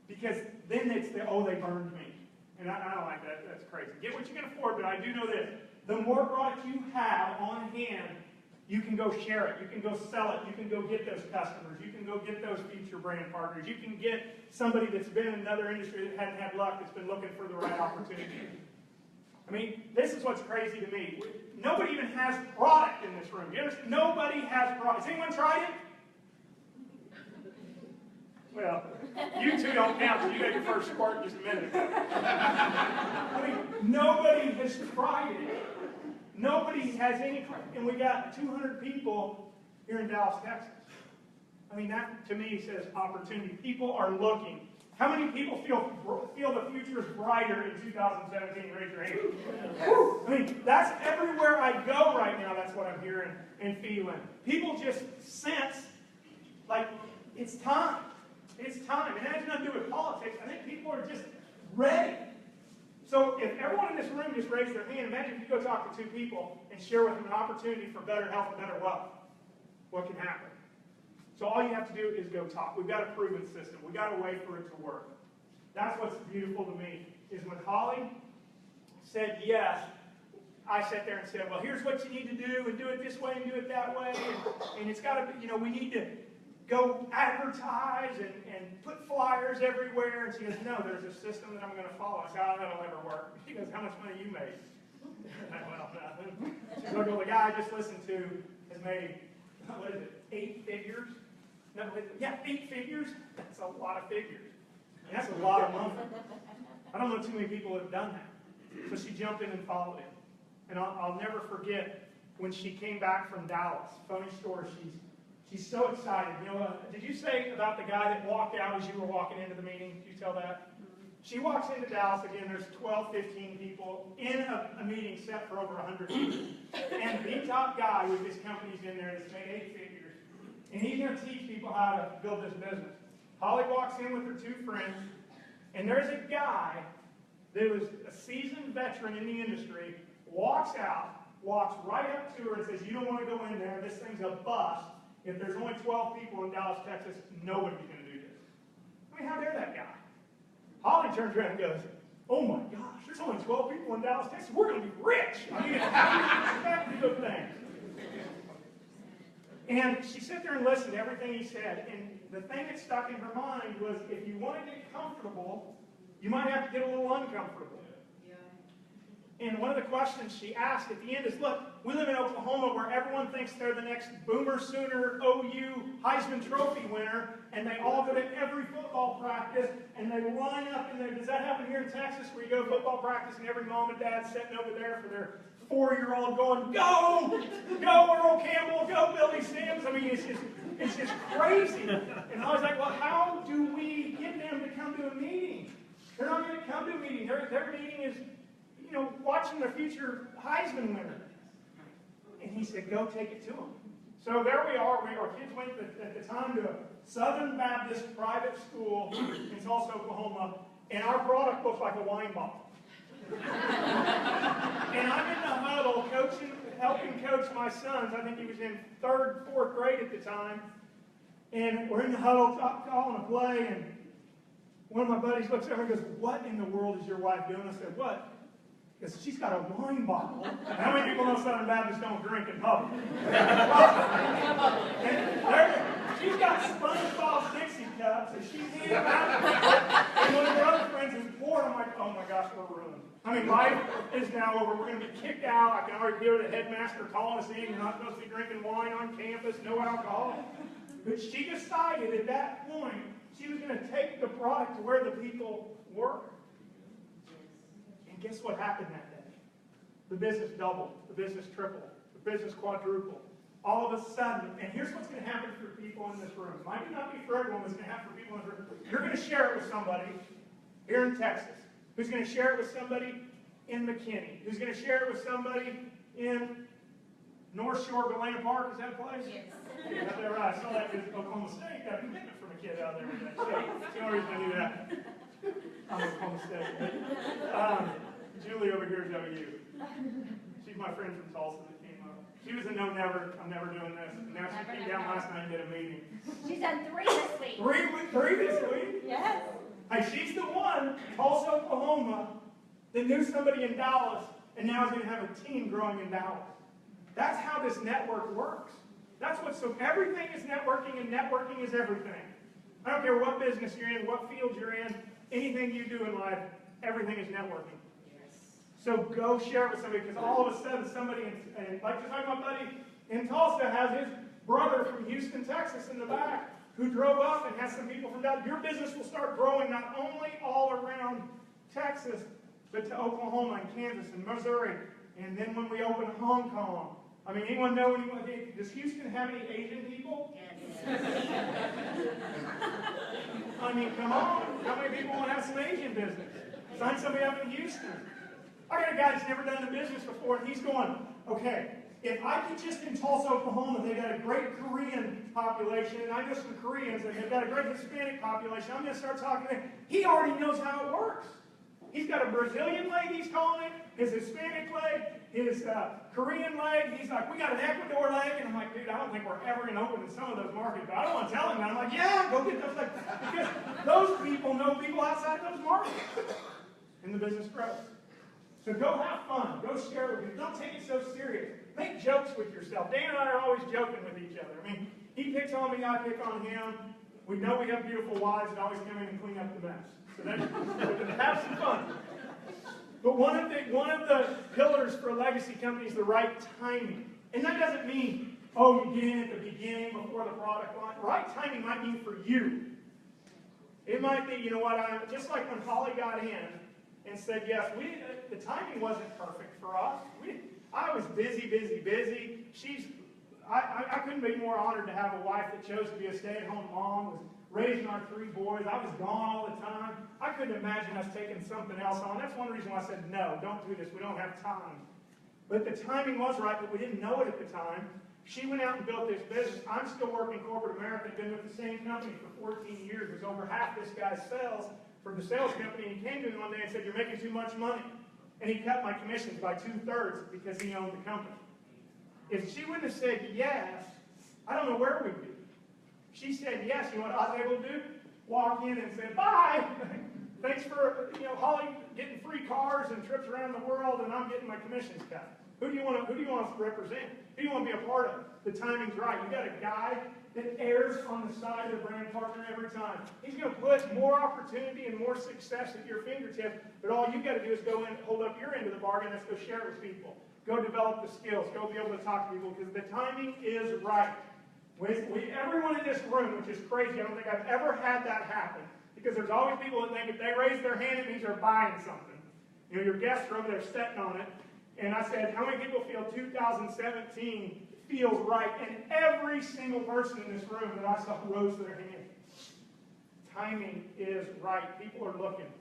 Because then it's the, oh, they burned me. And I don't like that. That's crazy. Get what you can afford, but I do know this. The more product you have on hand, you can go share it. You can go sell it. You can go get those customers. You can go get those future brand partners. You can get somebody that's been in another industry that hasn't had luck, that's been looking for the right opportunity. I mean, this is what's crazy to me. Nobody even has product in this room. You understand? Nobody has product. Has anyone tried it? Well, you two don't count because you got your first squirt just a minute ago. I mean, nobody has tried it. Nobody has any, and we got 200 people here in Dallas, Texas. I mean, that to me says opportunity. People are looking. How many people feel the future is brighter in 2017? Raise your hand. I mean, that's everywhere I go right now. That's what I'm hearing and feeling. People just sense like it's time. It's time. And that has nothing to do with politics. I think people are just ready. So if everyone in this room just raised their hand, imagine if you go talk to two people and share with them an opportunity for better health and better wealth. What can happen? So all you have to do is go talk. We've got a proven system. We've got a way for it to work. That's what's beautiful to me, is when Holly said yes, I sat there and said, well, here's what you need to do, and do it this way and do it that way. And it's got to be, you know, we need to go advertise and put flyers everywhere. And she goes, no, there's a system that I'm going to follow. I said, oh, that'll never work. She goes, how much money you made? Well, nothing. She's like, well, the guy I just listened to has made, what is it, 8 figures? No, yeah, 8 figures? That's a lot of figures. And that's a lot of money. I don't know too many people that have done that. So she jumped in and followed him. And I'll never forget when she came back from Dallas. Funny story, she's so excited. You know, did you say about the guy that walked out as you were walking into the meeting? Did you tell that? She walks into Dallas, again, there's 12, 15 people in a meeting set for over 100 people. And the top guy with his company's in there that's made 8 figures. And he's going to teach people how to build this business. Holly walks in with her 2 friends, and there's a guy that was a seasoned veteran in the industry, walks out, walks right up to her and says, you don't want to go in there, this thing's a bust. If there's only 12 people in Dallas, Texas, nobody's going to do this. I mean, how dare that guy? Holly turns around and goes, oh my gosh, there's only 12 people in Dallas, Texas, we're going to be rich. I mean, that's a good thing. And she sat there and listened to everything he said, and the thing that stuck in her mind was, if you want to get comfortable, you might have to get a little uncomfortable. And one of the questions she asked at the end is, look, we live in Oklahoma where everyone thinks they're the next Boomer Sooner OU Heisman Trophy winner, and they all go to every football practice, and they line up in there. Does that happen here in Texas where you go to football practice and every mom and dad sitting over there for their 4-year-old going, go! Go Earl Campbell, go Billy Sims. I mean, it's just crazy. And I was like, well, how do we get them to come to a meeting? They're not going to come to a meeting. Their meeting is, you know, watching their future Heisman winner. And he said, go take it to them. So there we are. Our kids went at the time to a Southern Baptist private school in Tulsa, Oklahoma, and our product looks like a wine bottle. And I'm in the huddle helping coach my sons. I think he was in 3rd, 4th grade at the time. And we're in the huddle calling a play, and one of my buddies looks over and goes, what in the world is your wife doing? I said, what? Because she's got a wine bottle. And how many people know Southern Baptists don't drink in public? She's got SpongeBob Dixie cups, and she's handing them out. And one of her other friends is pouring. I'm like, oh my gosh, we're ruined. I mean, life is now over. We're going to be kicked out. I can already hear the headmaster calling us in. You're not supposed to be drinking wine on campus, no alcohol. But she decided at that point she was going to take the product to where the people were. And guess what happened that day? The business doubled. The business tripled. the business quadrupled. All of a sudden, and here's what's going to happen for people in this room. Might not be for everyone, what's going to happen for people in this room. You're going to share it with somebody here in Texas, who's going to share it with somebody in McKinney, who's going to share it with somebody in North Shore, Galena Park. Is that a place? Yes. Yeah, that's right. I saw that in Oklahoma State. Got a commitment from a kid out there with that. So, that's the only reason I knew that. I'm Oklahoma State. Julie over here is OU. She's my friend from Tulsa that came up. She was a no never, I'm never doing this. And now she came down last night and did a meeting. She's done 3 this week. Three this week? Yes. Hey, she's the one, Tulsa, Oklahoma, that knew somebody in Dallas and now is going to have a team growing in Dallas. That's how this network works. That's what, so everything is networking, and networking is everything. I don't care what business you're in, what field you're in, anything you do in life, everything is networking. So go share it with somebody, because all of a sudden somebody, like just like my buddy in Tulsa has his brother from Houston, Texas in the back, who drove up and has some people from down. Your business will start growing not only all around Texas, but to Oklahoma and Kansas and Missouri. And then when we open Hong Kong, I mean, anyone know anyone? Does Houston have any Asian people? Yes. I mean, come on. How many people want to have some Asian business? Sign somebody up in Houston. I got a guy that's never done the business before, and he's going, okay, if I could just in Tulsa, Oklahoma, they've got a great Korean population, and I know some Koreans, and they've got a great Hispanic population, I'm going to start talking to him. He already knows how it works. He's got a Brazilian leg, he's calling it, his Hispanic leg, his Korean leg. He's like, we got an Ecuador leg. And I'm like, dude, I don't think we're ever going to open in some of those markets. But I don't want to tell him that. I'm like, yeah, go get those legs. Because those people know people outside those markets. And the business grows. So go have fun. Go share with people. Don't take it so serious. Make jokes with yourself. Dan and I are always joking with each other. I mean, he picks on me, I pick on him. We know we have beautiful wives that always come in and clean up the mess. So have some fun. But one of the pillars for a legacy company is the right timing. And that doesn't mean, oh, you get in at the beginning before the product line. Right timing might mean for you. It might be, you know what, just like when Holly got in and said yes, the timing wasn't perfect for us. I was busy. I couldn't be more honored to have a wife that chose to be a stay-at-home mom, was raising our 3 boys. I was gone all the time. I couldn't imagine us taking something else on. That's one reason why I said, no, don't do this. We don't have time. But the timing was right, but we didn't know it at the time. She went out and built this business. I'm still working corporate America. I've been with the same company for 14 years. It was over half this guy's sales from the sales company. And he came to me one day and said, you're making too much money. And he cut my commissions by 2/3 because he owned the company. If she wouldn't have said yes, I don't know where we'd be. She said yes. You know what I was able to do? Walk in and say, bye. Thanks for, Holly getting free cars and trips around the world, and I'm getting my commissions cut. Who do you want us to represent? Who do you want to be a part of? The timing's right. You got a guy that errs on the side of the brand partner every time. He's going to put more opportunity and more success at your fingertips, but all you got to do is go in, hold up your end of the bargain. Let's go share it with people. Go develop the skills. Go be able to talk to people, because the timing is right. Everyone in this room, which is crazy, I don't think I've ever had that happen, because there's always people that think if they raise their hand, it means they're buying something. Your guests are over there sitting on it. And I said, how many people feel 2017 feels right? And every single person in this room that I saw rose their hand. Timing is right. People are looking.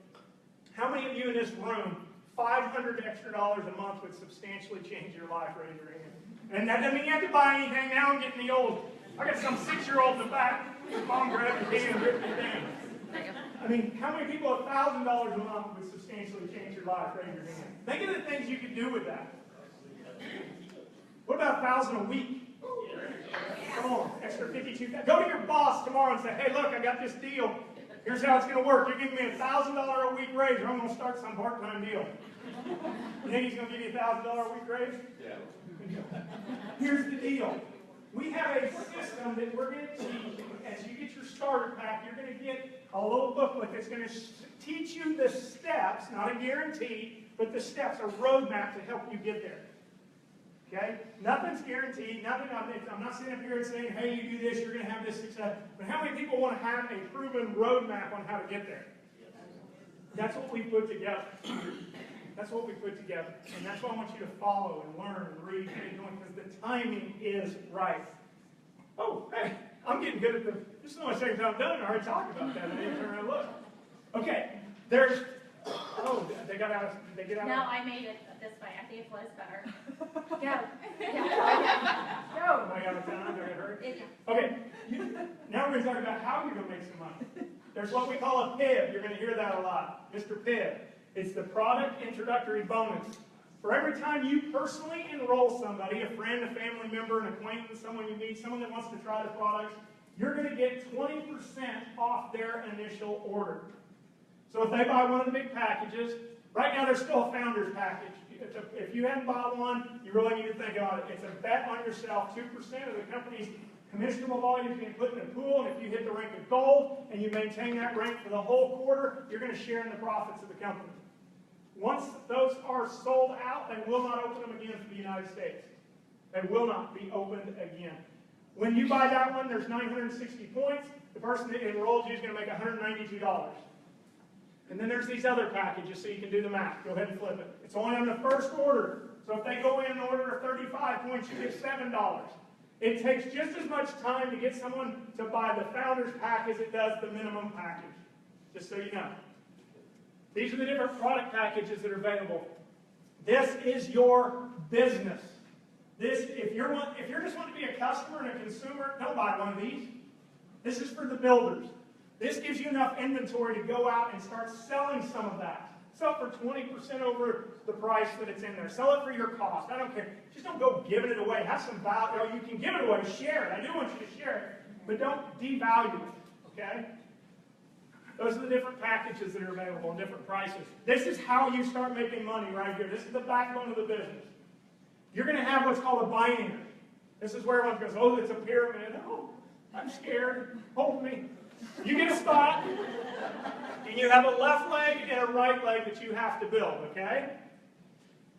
How many of you in this room, $500 extra a month would substantially change your life? Raise your hand. And that doesn't mean you have to buy anything. Now I'm getting the old. I got some 6-year-old in the back. Mom grabbed your hand and ripped your hand. I mean, how many people $1,000 a month would substantially change your life? Raise your hand. Think of the things you could do with that. What about $1,000 a week? Come on, extra 52. Go to your boss tomorrow and say, hey, look, I got this deal. Here's how it's going to work. You're giving me $1,000 a week raise, or I'm going to start some part-time deal. You think he's going to give you $1,000 a week raise? Yeah. Here's the deal. We have a system that we're going to teach. As you get your starter pack, you're going to get a little booklet that's going to teach you the steps, not a guarantee, but the steps, a roadmap to help you get there. Okay? Nothing's guaranteed. I'm not sitting up here and saying, hey, you do this, you're going to have this success. But how many people want to have a proven roadmap on how to get there? That's what we put together. That's what we put together. And that's why I want you to follow and learn and read and get going, because the timing is right. Oh, hey, I'm getting good at the, this is my second time done, I already talked about that. I didn't turn around and look. Okay, there's, oh, they get out No, of, I made it this way. I think it was better. Go. Go. Am I out of time? Do I hurry? Okay, now we're going to talk about how you're going to make some money. There's what we call a PIB. You're going to hear that a lot. Mr. PIB. It's the product introductory bonus. For every time you personally enroll somebody, a friend, a family member, an acquaintance, someone you meet, someone that wants to try the products, you're going to get 20% off their initial order. So if they buy one of the big packages, right now there's still a founder's package. If you haven't bought one, you really need to think about it. It's a bet on yourself. 2% of the company's commissionable volume is being put in a pool, and if you hit the rank of gold and you maintain that rank for the whole quarter, you're going to share in the profits of the company. Once those are sold out, they will not open them again for the United States. They will not be opened again. When you buy that one, there's 960 points. The person that enrolled you is going to make $192. And then there's these other packages, so you can do the math. Go ahead and flip it. It's only on the first order. So if they go in and order 35 points, you get $7. It takes just as much time to get someone to buy the founder's pack as it does the minimum package, just so you know. These are the different product packages that are available. This is your business. If you're just wanting to be a customer and a consumer, don't buy one of these. This is for the builders. This gives you enough inventory to go out and start selling some of that. Sell it for 20% over the price that it's in there. Sell it for your cost. I don't care. Just don't go giving it away. Have some value. You can give it away. Share it. I do want you to share it. But don't devalue it. Okay? Those are the different packages that are available and different prices. This is how you start making money right here. This is the backbone of the business. You're going to have what's called a binary. This is where everyone goes, oh, it's a pyramid. Oh, I'm scared. Hold me. You get a spot, and you have a left leg and a right leg that you have to build, okay?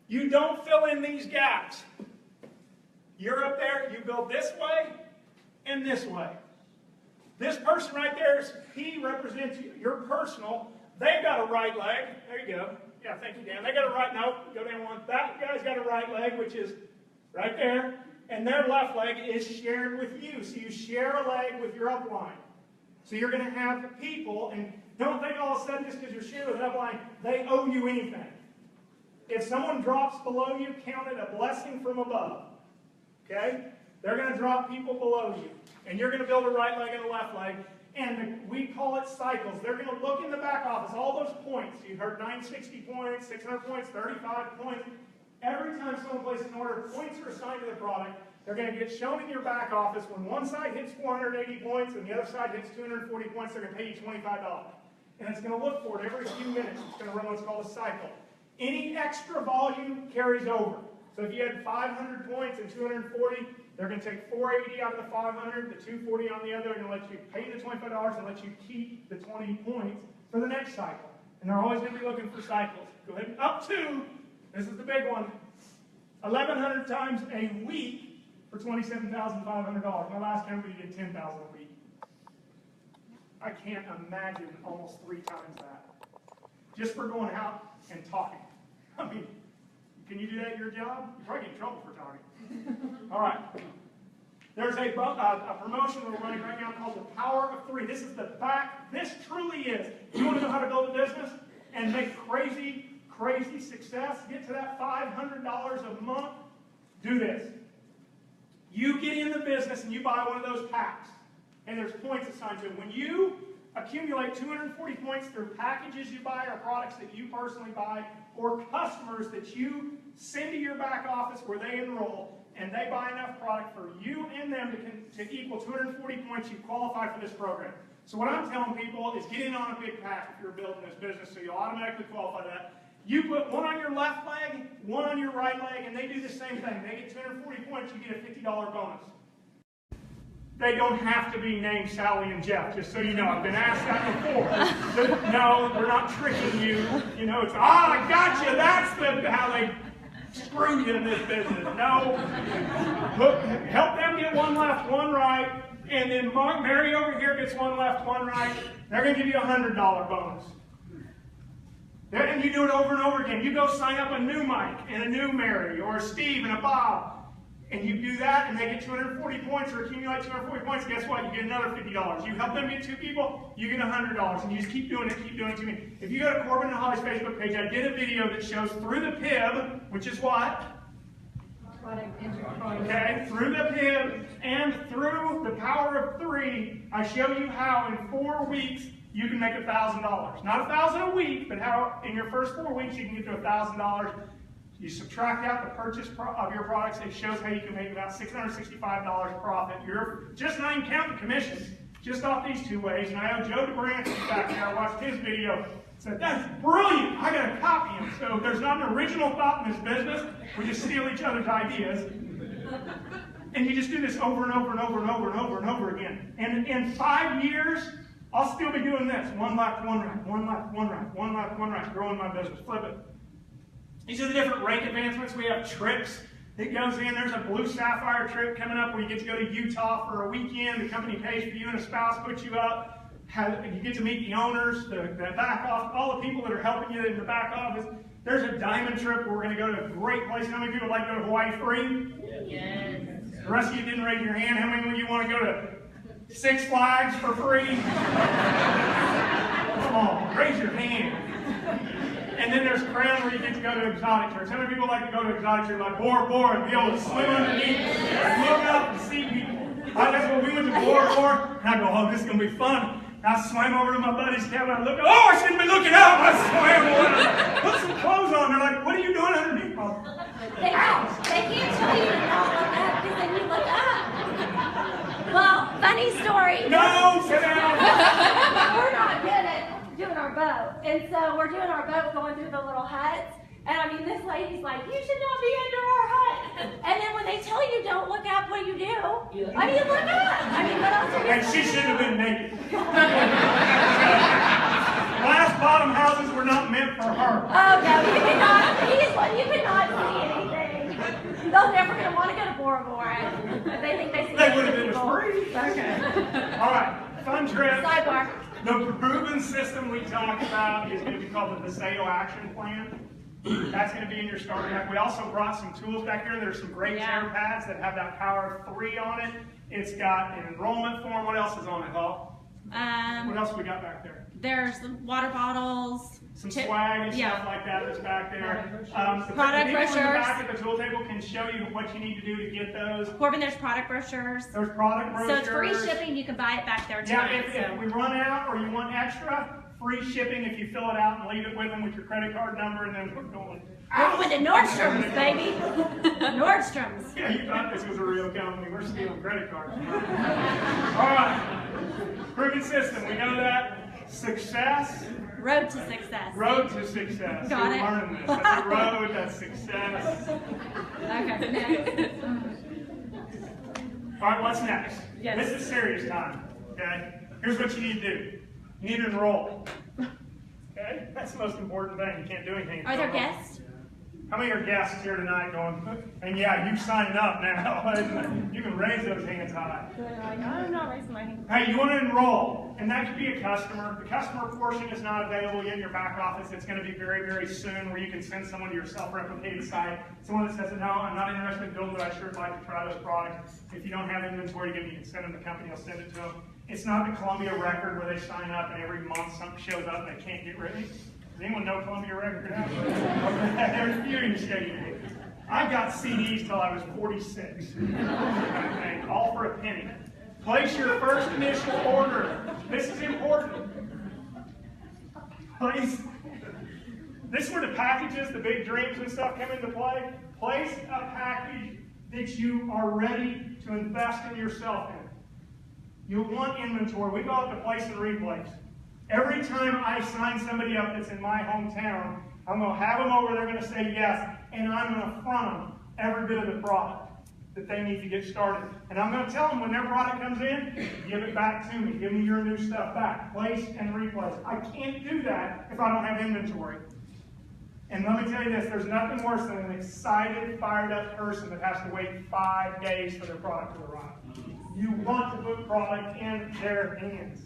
You don't fill in these gaps. You're up there, you build this way and this way. This person right there, he represents your personal. They've got a right leg. There you go. Yeah, thank you, Dan. They got a right, no, go down one. That guy's got a right leg, which is right there. And their left leg is shared with you. So you share a leg with your upline. So you're going to have people, and don't think all of a sudden just because you're sharing with an upline, they owe you anything. If someone drops below you, count it a blessing from above. Okay? They're going to drop people below you. And you're going to build a right leg and a left leg. And we call it cycles. They're going to look in the back office, all those points. You heard 960 points, 600 points, 35 points. Every time someone places an order, points are assigned to the product. They're going to get shown in your back office. When one side hits 480 points and the other side hits 240 points, they're going to pay you $25. And it's going to look for it every few minutes. It's going to run what's called a cycle. Any extra volume carries over. So if you had 500 points and 240, they're going to take 480 out of the 500, the 240 on the other, and let you pay the $25 and let you keep the 20 points for the next cycle. And they're always going to be looking for cycles. Go ahead. Up to, this is the big one, 1,100 times a week for $27,500. My last company did $10,000 a week. I can't imagine almost 3 times that. Just for going out and talking. I mean, can you do that at your job? You probably get in trouble for talking. All right. There's a promotion we're running right now called the Power of 3. This is the back. This truly is. You want to know how to build a business and make crazy success? Get to that $500 a month? Do this. You get in the business and you buy one of those packs. And there's points assigned to it. When you accumulate 240 points through packages you buy or products that you personally buy or customers that you send to your back office where they enroll and they buy enough product for you and them to equal 240 points, you qualify for this program. So what I'm telling people is get in on a big pack if you're building this business so you'll automatically qualify for that. You put one on your left leg, one on your right leg, and they do the same thing. They get 240 points, you get a $50 bonus. They don't have to be named Sally and Jeff, just so you know. I've been asked that before. No, they're not tricking you. You know, it's, I got you. That's how they screw you in this business. No. Help them get one left, one right, and then Mary over here gets one left, one right. They're going to give you a $100 bonus. And you do it over and over again. You go sign up a new Mike and a new Mary or a Steve and a Bob. And you do that and they get 240 points or accumulate 240 points. Guess what? You get another $50. You help them get 2 people, you get $100. And you just keep doing it to me. If you go to Corbin and Holly's Facebook page, I did a video that shows through the PIB, which is what? Okay, through the PIB and through the power of 3, I show you how in 4 weeks you can make $1,000. Not $1,000 a week, but how in your first 4 weeks you can get to $1,000. You subtract out the purchase of your products, it shows how you can make about $665 profit. You're just not even counting commissions, just off these 2 ways. And I know Joe DeBranch is back there. I watched his video. Said, that's brilliant. I got to copy him. So there's not an original thought in this business. We just steal each other's ideas. And you just do this over and over and over and over and over and over again. And in 5 years, I'll still be doing this. 1 lap, 1 rack, 1 lap, 1 rack, 1 lap, 1 rack, growing my business. Flip it. These are the different rank advancements. We have trips that goes in. There's a Blue Sapphire trip coming up where you get to go to Utah for a weekend. The company pays for you and a spouse, puts you up. You get to meet the owners, the back office, all the people that are helping you in the back office. There's a diamond trip where we're going to go to a great place. How many people would like to go to Hawaii free? Yes. The rest of you didn't raise your hand. How many of you want to go to Six Flags for free? Come on, raise your hand. And then there's Crown where you get to go to exotic tours. How many people like to go to exotic tours like Bora Bora and be able to swim underneath and look up and see people? That's what we went to Bora Bora, and I go, oh, this is going to be fun. I swam over to my buddy's cabin. I look, oh, I shouldn't be looking out. I swam over. Put some clothes on. They're like, what are you doing underneath? They can't tell you to not look up because then you look up. Well, funny story. No, sit down. We're not good at doing our boat. And so we're doing our boat going through the little huts. And I mean, this lady's like, you should not be under our hut. And then when they tell you don't look up, what do? I mean, you look up. I mean, what else are you And she shouldn't have been naked. Glass bottom houses were not meant for her. Oh, no, you cannot see anything. They're never going to want to go to Bora Bora. They think they see They would have been free. Okay. All right, fun trip. Sidebar. The proven system we talked about is going to be called the Vasayo Action Plan. That's going to be in your starter pack. We also brought some tools back here. There's some great tear pads that have that power of 3 on it. It's got an enrollment form. What else is on it, Hall? What else we got back there? There's water bottles. Some swag and stuff like that that's back there. The Product people in the brochures. back of the tool table can show you what you need to do to get those. Corbin, there's product brochures. There's product brochures. So it's free shipping. You can buy it back there too. Yeah, if we run out or you want extra, free shipping if you fill it out and leave it with them with your credit card number, and then we're going. We're going to Nordstrom's, baby. Nordstrom's. Yeah, you thought this was a real company. We're stealing credit cards. All right. Proven system. We know that. Success. Road to success. Road to success. Got We're it. learning this. That's a road. That's success. Okay, next. All right, what's next? Yes. This is serious time. Okay. Here's what you need to do. You need to enroll. Okay? That's the most important thing. You can't do anything. Are there guests? How many are guests here tonight going, and yeah, you signing up now. You can raise those hands high. I'm not raising my hand. Hey, you want to enroll, and that could be a customer. The customer portion is not available yet in your back office. It's going to be very, very soon where you can send someone to your self-replicated site. Someone that says, no, I'm not interested in building, but I sure would like to try those products. If you don't have inventory, you can send them to the company. I'll send it to them. It's not the Columbia record where they sign up and every month something shows up and they can't get rid of it. Does anyone know Columbia Record? There's a few in the I got CDs till I was 46. All for a penny. Place your first initial order. This is important. Place. This is where the packages, the big dreams and stuff come into play. Place a package that you are ready to invest in yourself in. You want inventory. We call it the place and replace. Every time I sign somebody up that's in my hometown, I'm going to have them over, they're going to say yes, and I'm going to front them every bit of the product that they need to get started. And I'm going to tell them when their product comes in, give it back to me. Give me your new stuff back. Place and replace. I can't do that if I don't have inventory. And let me tell you this, there's nothing worse than an excited, fired up person that has to wait 5 days for their product to arrive. You want to put product in their hands.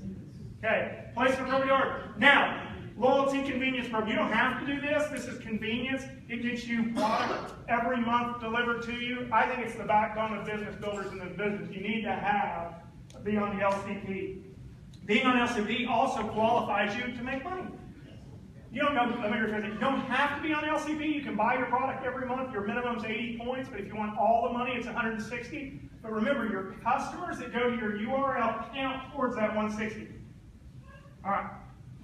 Okay, place an appropriate order. Now, loyalty convenience program. You don't have to do this. This is convenience. It gets you product every month delivered to you. I think it's the backbone of business builders in this business. You need to be on the LCP. Being on LCP also qualifies you to make money. You don't know, let me rephrase it. You don't have to be on LCP. You can buy your product every month. Your minimum is 80 points, but if you want all the money, it's 160. But remember, your customers that go to your URL count towards that 160. All right,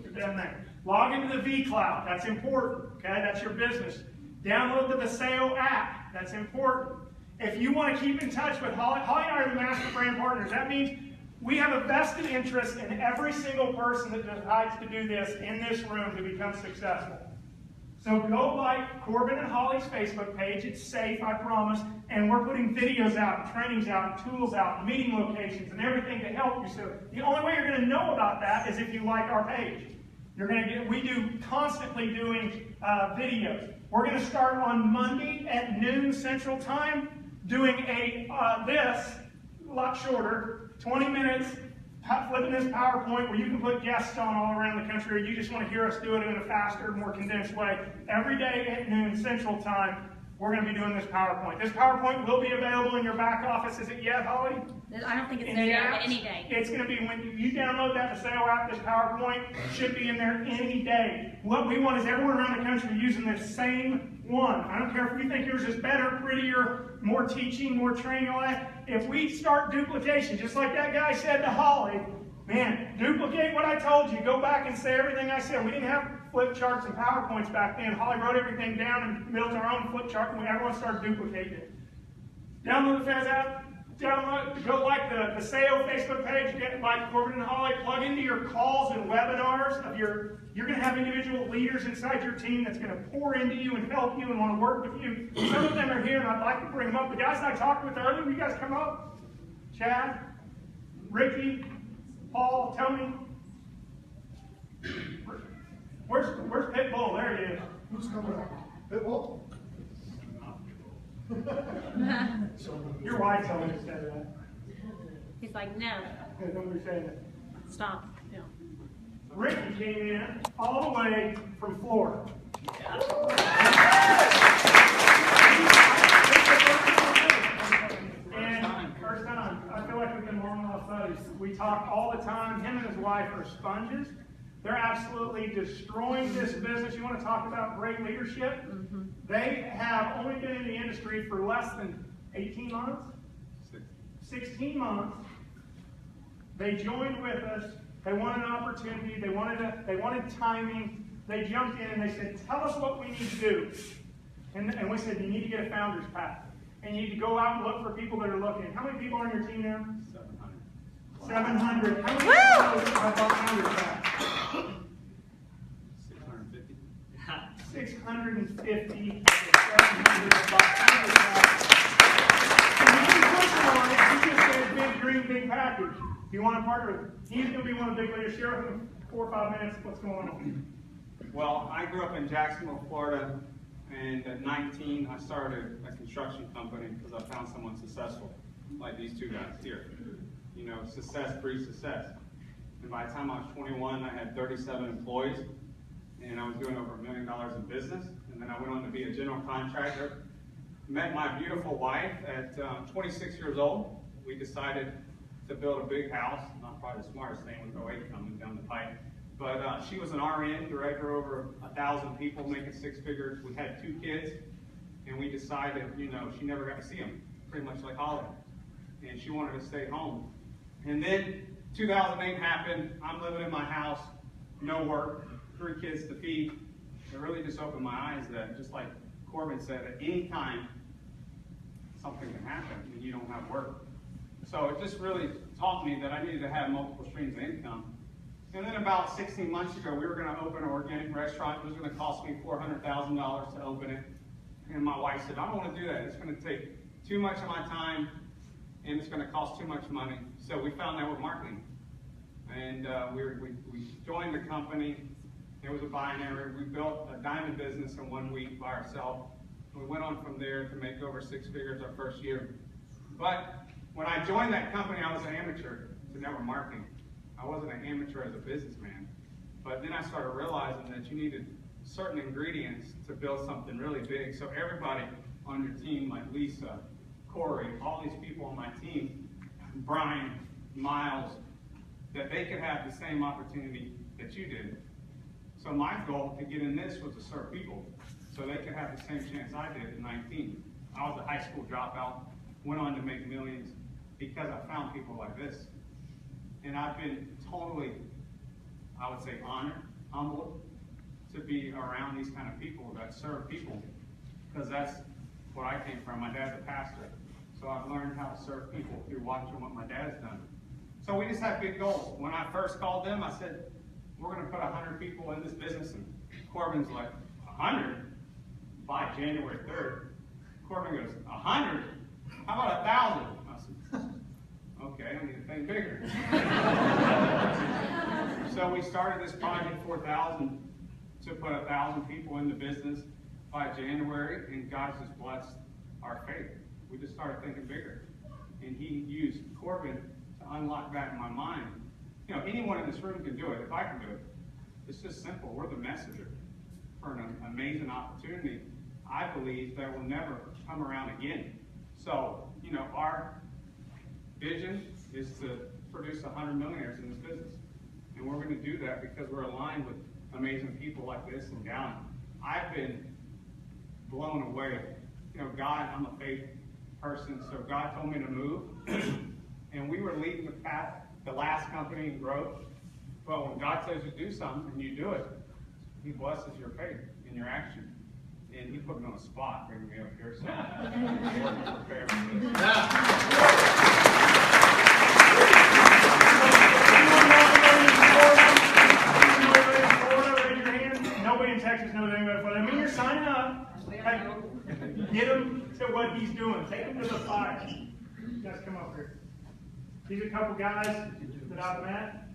you're done there. Log into the vCloud. That's important. Okay, that's your business. Download the Vasayo app. That's important. If you want to keep in touch with Holly and I are the master brand partners. That means we have a vested interest in every single person that decides to do this in this room to become successful. So go like Corbin and Holly's Facebook page. It's safe, I promise. And we're putting videos out, and trainings out, and tools out, and meeting locations, and everything to help you. So the only way you're going to know about that is if you like our page. We do constantly doing videos. We're going to start on Monday at noon Central Time doing this a lot shorter, 20 minutes, flipping this PowerPoint where you can put guests on all around the country, or you just want to hear us do it in a faster, more condensed way. Every day at noon Central Time, we're going to be doing this PowerPoint. This PowerPoint will be available in your back office. Is it yet, Holly? I don't think it's there yet, any day. It's going to be when you download that Vasayo app, this PowerPoint should be in there any day. What we want is everyone around the country using this same one. I don't care if you think yours is better, prettier, more teaching, more training, all that. If we start duplication, just like that guy said to Holly, man, duplicate what I told you. Go back and say everything I said. We didn't have flip charts and PowerPoints back then. Holly wrote everything down and built our own flip chart, and everyone started duplicating it. Download the Fez app. Go like the Vasayo Facebook page, get like Corbin and Holly, plug into your calls and webinars of you're going to have individual leaders inside your team that's going to pour into you and help you and want to work with you. Some of them are here, and I'd like to bring them up. The guys I talked with earlier, will you guys come up? Chad, Ricky, Paul, Tony. Where's Pitbull? There he is. Who's coming up? Pitbull? Your wife told me to say that. He's like, no, Hey, don't be saying that. stop. No. Ricky came in all the way from Florida. And first time, I feel like we've been long lost buddies. We talk all the time. Him and his wife are sponges. They're absolutely destroying this business. You want to talk about great leadership? Mm-hmm. They have only been in the industry for less than 18 months? 16 months. They joined with us. They wanted an opportunity. They wanted timing. They jumped in and they said, tell us what we need to do. And we said, you need to get a founder's pack. And you need to go out and look for people that are looking. How many people are on your team now? 700. How many people have bought founder's packs? 650. 650. 700 have bought founder's packs. And you can personalize. You just say big, green, big package. If you want to partner with him, he's going to be one of the big leaders. Share with him 4 or 5 minutes what's going on. Well, I grew up in Jacksonville, Florida, and at 19, I started a construction company because I found someone successful, like these two guys here. You know, success breeds success. And by the time I was 21, I had 37 employees, and I was doing over $1 million in business. And then I went on to be a general contractor. Met my beautiful wife at 26 years old. We decided to build a big house. Not probably the smartest thing with 08 coming down the pipe. But she was an RN, director over 1,000 people, making 6 figures. We had 2 kids, and we decided, you know, she never got to see them, pretty much like Holly. And she wanted to stay home. And then 2008 happened. I'm living in my house, no work, 3 kids to feed. It really just opened my eyes that, just like Corbin said, at any time, something can happen when you don't have work. So it just really taught me that I needed to have multiple streams of income. And then about 16 months ago, we were going to open an organic restaurant. It was going to cost me $400,000 to open it. And my wife said, I don't want to do that. It's going to take too much of my time, and it's going to cost too much money. So we found that with marketing. And we joined the company. It was a binary. We built a diamond business in 1 week by ourselves. We went on from there to make over 6 figures our first year. But when I joined that company, I was an amateur to network marketing. I wasn't an amateur as a businessman. But then I started realizing that you needed certain ingredients to build something really big. So everybody on your team, like Lisa, Corey, all these people on my team, Brian, Miles, that they could have the same opportunity that you did. So my goal to get in this was to serve people, so they could have the same chance I did at 19. I was a high school dropout, went on to make millions because I found people like this. And I've been totally, I would say, honored, humbled to be around these kind of people that serve people, because that's what I came from. My dad's a pastor, so I've learned how to serve people through watching what my dad's done. So we just have big goals. When I first called them, I said, we're going to put 100 people in this business, and Corbin's like, 100? By January 3rd. Corbin goes, 100? How about 1,000? I said, okay, I need to think bigger. So we started this project 4,000 to put 1,000 people in the business by January, and God just blessed our faith. We just started thinking bigger. And he used Corbin to unlock that in my mind. You know, anyone in this room can do it if I can do it. It's just simple. We're the messenger for an amazing opportunity, I believe, that will never come around again. So, you know, our vision is to produce 100 millionaires in this business. And we're going to do that because we're aligned with amazing people like this in Gallen. I've been blown away. You know, God, I'm a faith person, so God told me to move. And we were leading the path, the last company in growth. But when God tells you to do something and you do it, he blesses your faith and your action. And he put me on the spot, bringing me up here. So I wasn't prepared for this. Nobody in Texas knows anything about it. I mean, you're signing up. Get them to what he's doing. Take them to the fire. You guys come up here. These are a couple guys that I've met.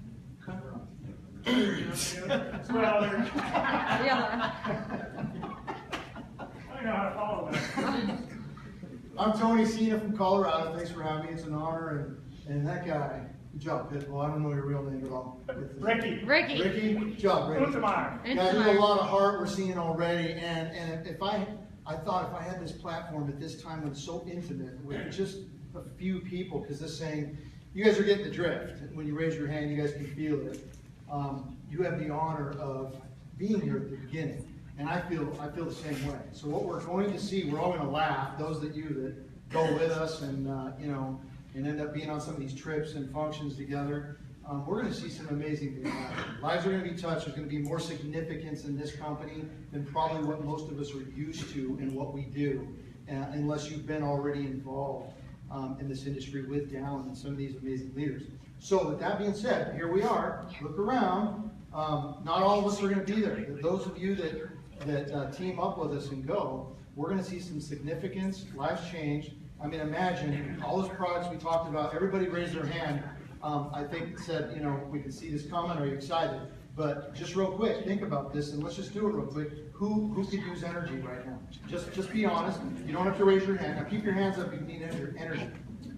Well, they're... I don't know how to follow that. I'm Tony Cena from Colorado. Thanks for having me. It's an honor. And that guy, good job, Pitbull. I don't know your real name at all. Ricky. Ricky, good job, Ricky. Untermeyer. Yeah, there's a lot of heart we're seeing already. And if I thought if I had this platform at this time when it's so intimate with just a few people, because this saying, you guys are getting the drift. When you raise your hand, you guys can feel it. You have the honor of being here at the beginning. And I feel the same way. So what we're going to see, we're all going to laugh. Those of you that go with us and you know, and end up being on some of these trips and functions together, we're going to see some amazing things happen. Lives are going to be touched. There's going to be more significance in this company than probably what most of us are used to in what we do, unless you've been already involved in this industry with Dallin and some of these amazing leaders. So with that being said, here we are. Look around. Not all of us are going to be there. Those of you that team up with us and go, we're going to see some significance, lives change. I mean, imagine all those products we talked about. Everybody raised their hand. I think said, you know, we can see this coming. Are you excited? But just real quick, think about this, and let's just do it real quick. Who could use energy right now? Just be honest. You don't have to raise your hand. Now keep your hands up if you need energy.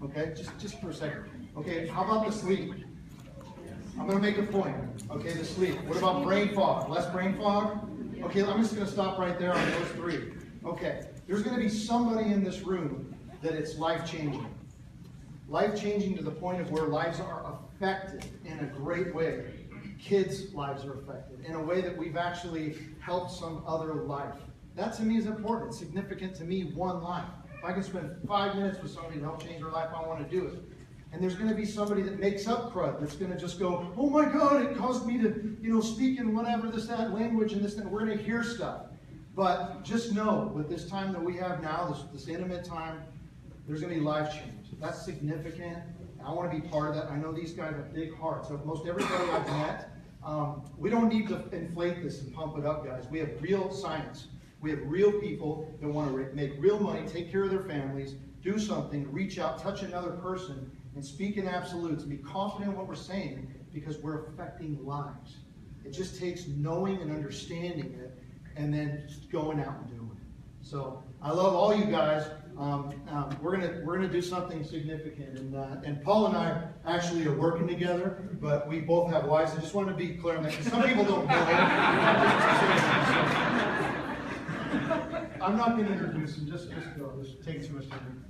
Okay, just for a second. Okay, how about the sleep? I'm going to make a point. Okay, the sleep. What about brain fog? Less brain fog? Okay, I'm just going to stop right there on those three. Okay, there's going to be somebody in this room that it's life-changing. Life-changing to the point of where lives are affected in a great way. Kids' lives are affected in a way that we've actually helped some other life. That to me is important. It's significant to me, one life. If I can spend 5 minutes with somebody to help change their life, I want to do it. And there's going to be somebody that makes up crud that's going to just go, oh my God, it caused me to, you know, speak in whatever this, that language and this, that. We're going to hear stuff. But just know, with this time that we have now, this intimate time, there's going to be life change. That's significant. I want to be part of that. I know these guys have big hearts. So most everybody I've met, we don't need to inflate this and pump it up, guys. We have real science. We have real people that want to make real money, take care of their families, do something, reach out, touch another person, and speak in absolutes, and be confident in what we're saying, because we're affecting lives. It just takes knowing and understanding it, and then just going out and doing it. So I love all you guys. we're gonna do something significant, and Paul and I actually are working together, but we both have wives. I just want to be clear on that because some people don't know. I'm not going to introduce him. Just go. This takes too much time.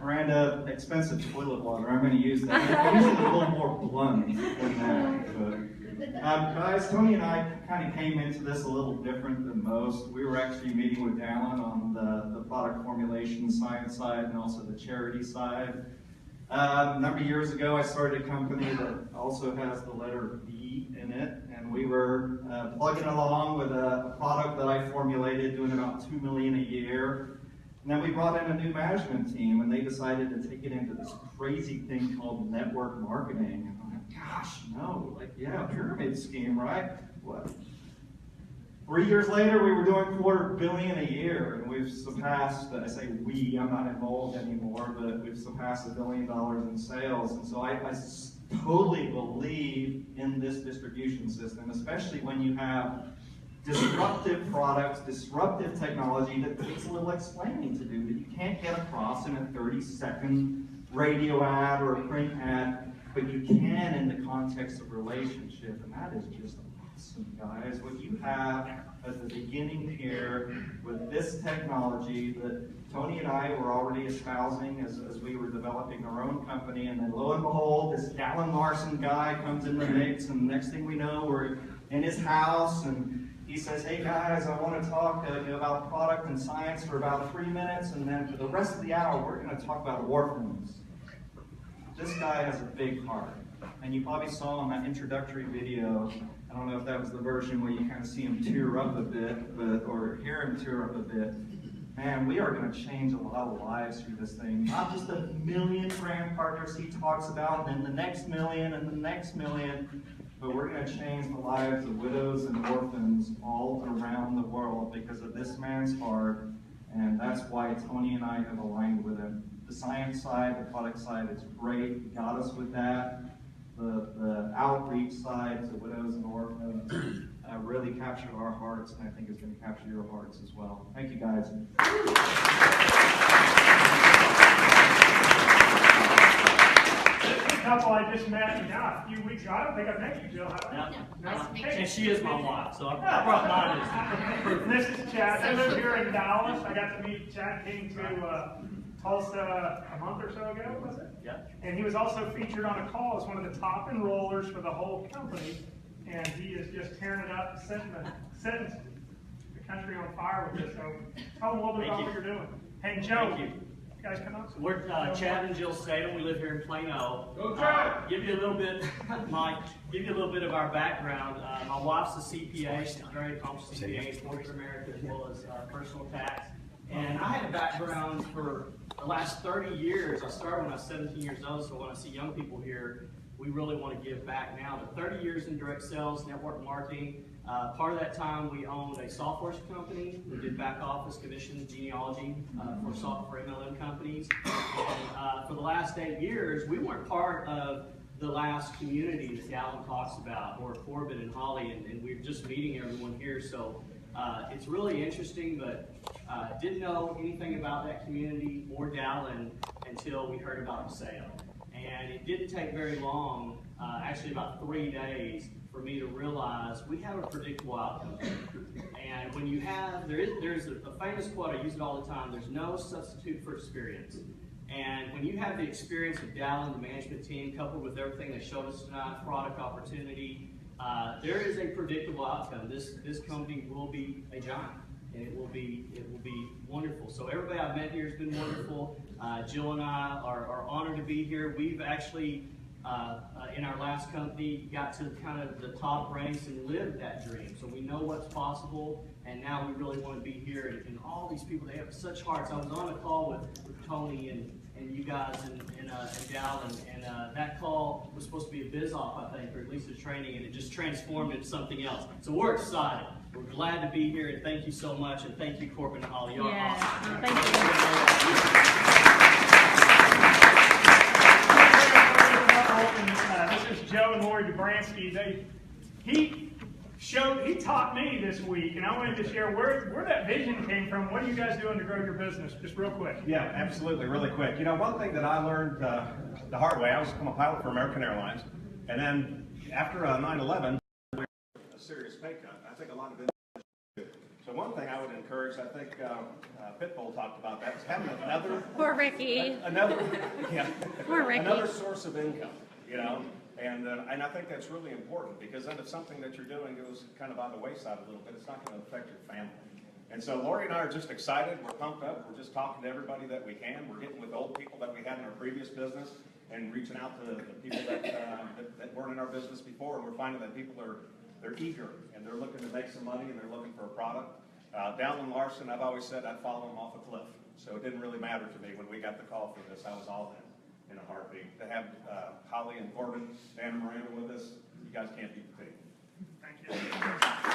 Miranda, expensive toilet water. I'm going to use that. I'm using a little more blunt than that. But, guys, Tony and I kind of came into this a little different than most. We were actually meeting with Dallin on the product formulation science side and also the charity side. A number of years ago, I started a company that also has the letter B in it, and we were plugging along with a product that I formulated, doing about $2 million a year. And then we brought in a new management team, and they decided to take it into this crazy thing called network marketing. And I'm like, gosh, no, like, yeah, pyramid scheme, right? What? 3 years later, we were doing $250 million a year, and we've surpassed, I say we, I'm not involved anymore, but we've surpassed $1 billion in sales. And so I totally believe in this distribution system, especially when you have disruptive products, disruptive technology that takes a little explaining to do, that you can't get across in a 30-second radio ad or a print ad, but you can in the context of relationship, and that is just awesome, guys. What you have at the beginning here with this technology that Tony and I were already espousing as we were developing our own company, and then lo and behold, this Dallin Larson guy comes in the mix, and the next thing we know, we're in his house, and he says, hey guys, I want to talk about product and science for about 3 minutes, and then for the rest of the hour, we're going to talk about orphans. This guy has a big heart, and you probably saw in that introductory video, I don't know if that was the version where you kind of see him tear up a bit, or hear him tear up a bit. Man, we are going to change a lot of lives through this thing. Not just the million brand partners he talks about, and then the next million, and the next million, but we're going to change the lives of widows and orphans all around the world because of this man's heart, and that's why Tony and I have aligned with him. The science side, the product side is great. He got us with that. The outreach side to widows and orphans really captured our hearts, and I think it's going to capture your hearts as well. Thank you, guys. This couple I just met now a few weeks ago. I don't think I've met you, Jill, have I? No. And she is my wife, so I brought mine. This is Chad. I live here in Dallas. I got to meet Chad. Came to Tulsa a month or so ago, was it? Yeah. And he was also featured on a call as one of the top enrollers for the whole company. And he is just tearing it up, setting the country on fire with this. So tell them a little bit about what you're doing. Hey, Joe, you guys come up. So we're Chad and Jill Statham. We live here in Plano. Go Chad! Give you a little bit, Mike. Give you a little bit of our background. My wife's a CPA. She's a very accomplished CPA, corporate America as well as personal tax. And I had a background for the last 30 years. I started when I was 17 years old, so when I see young people here, we really want to give back now. But 30 years in direct sales, network marketing. Part of that time, we owned a software company. We did back office commissions, genealogy for software MLM companies. And for the last 8 years, we weren't part of the last community that Dallin talks about, or Corbin and Holly, and we're just meeting everyone here. So it's really interesting, but didn't know anything about that community or Dallin until we heard about Vasayo. And it didn't take very long, actually about 3 days, for me to realize we have a predictable outcome. And when you have, there's a famous quote, I use it all the time, there's no substitute for experience. And when you have the experience of Dallin, the management team, coupled with everything they showed us tonight, product opportunity, there is a predictable outcome. This company will be a giant, and it will be wonderful. So everybody I've met here has been wonderful. Jill and I are honored to be here. We've actually, in our last company, got to kind of the top ranks and lived that dream. So we know what's possible, and now we really want to be here. And all these people, they have such hearts. I was on a call with Tony and you guys and Dallin, and that call was supposed to be a biz-off, I think, or at least a training, and it just transformed into something else. So we're excited. We're glad to be here, and thank you so much, and thank you, Corbin and Holly. You're awesome. Thank This is Joe and Lori Dobransky. He he taught me this week, and I wanted to share where that vision came from. What are you guys doing to grow your business? Just real quick. Yeah, absolutely, really quick. You know, one thing that I learned the hard way, I was a pilot for American Airlines, and then after 9/11, a serious pay cut. I think a lot of businesses do. So one thing I would encourage, I think Pitbull talked about that, is having another... Poor Ricky. Poor Ricky. Another source of income, you know? And I think that's really important, because then if something that you're doing goes kind of on the wayside a little bit, it's not going to affect your family. And so Lori and I are just excited. We're pumped up. We're just talking to everybody that we can. We're getting with old people that we had in our previous business and reaching out to the people that weren't in our business before. And we're finding that people they're eager and they're looking to make some money and they're looking for a product. Dowland Larson, I've always said I'd follow him off a cliff. So it didn't really matter to me when we got the call for this. I was all in a heartbeat. To have Holly and Corbin, Dan and Miranda with us, you guys can't beat the team. Thank you.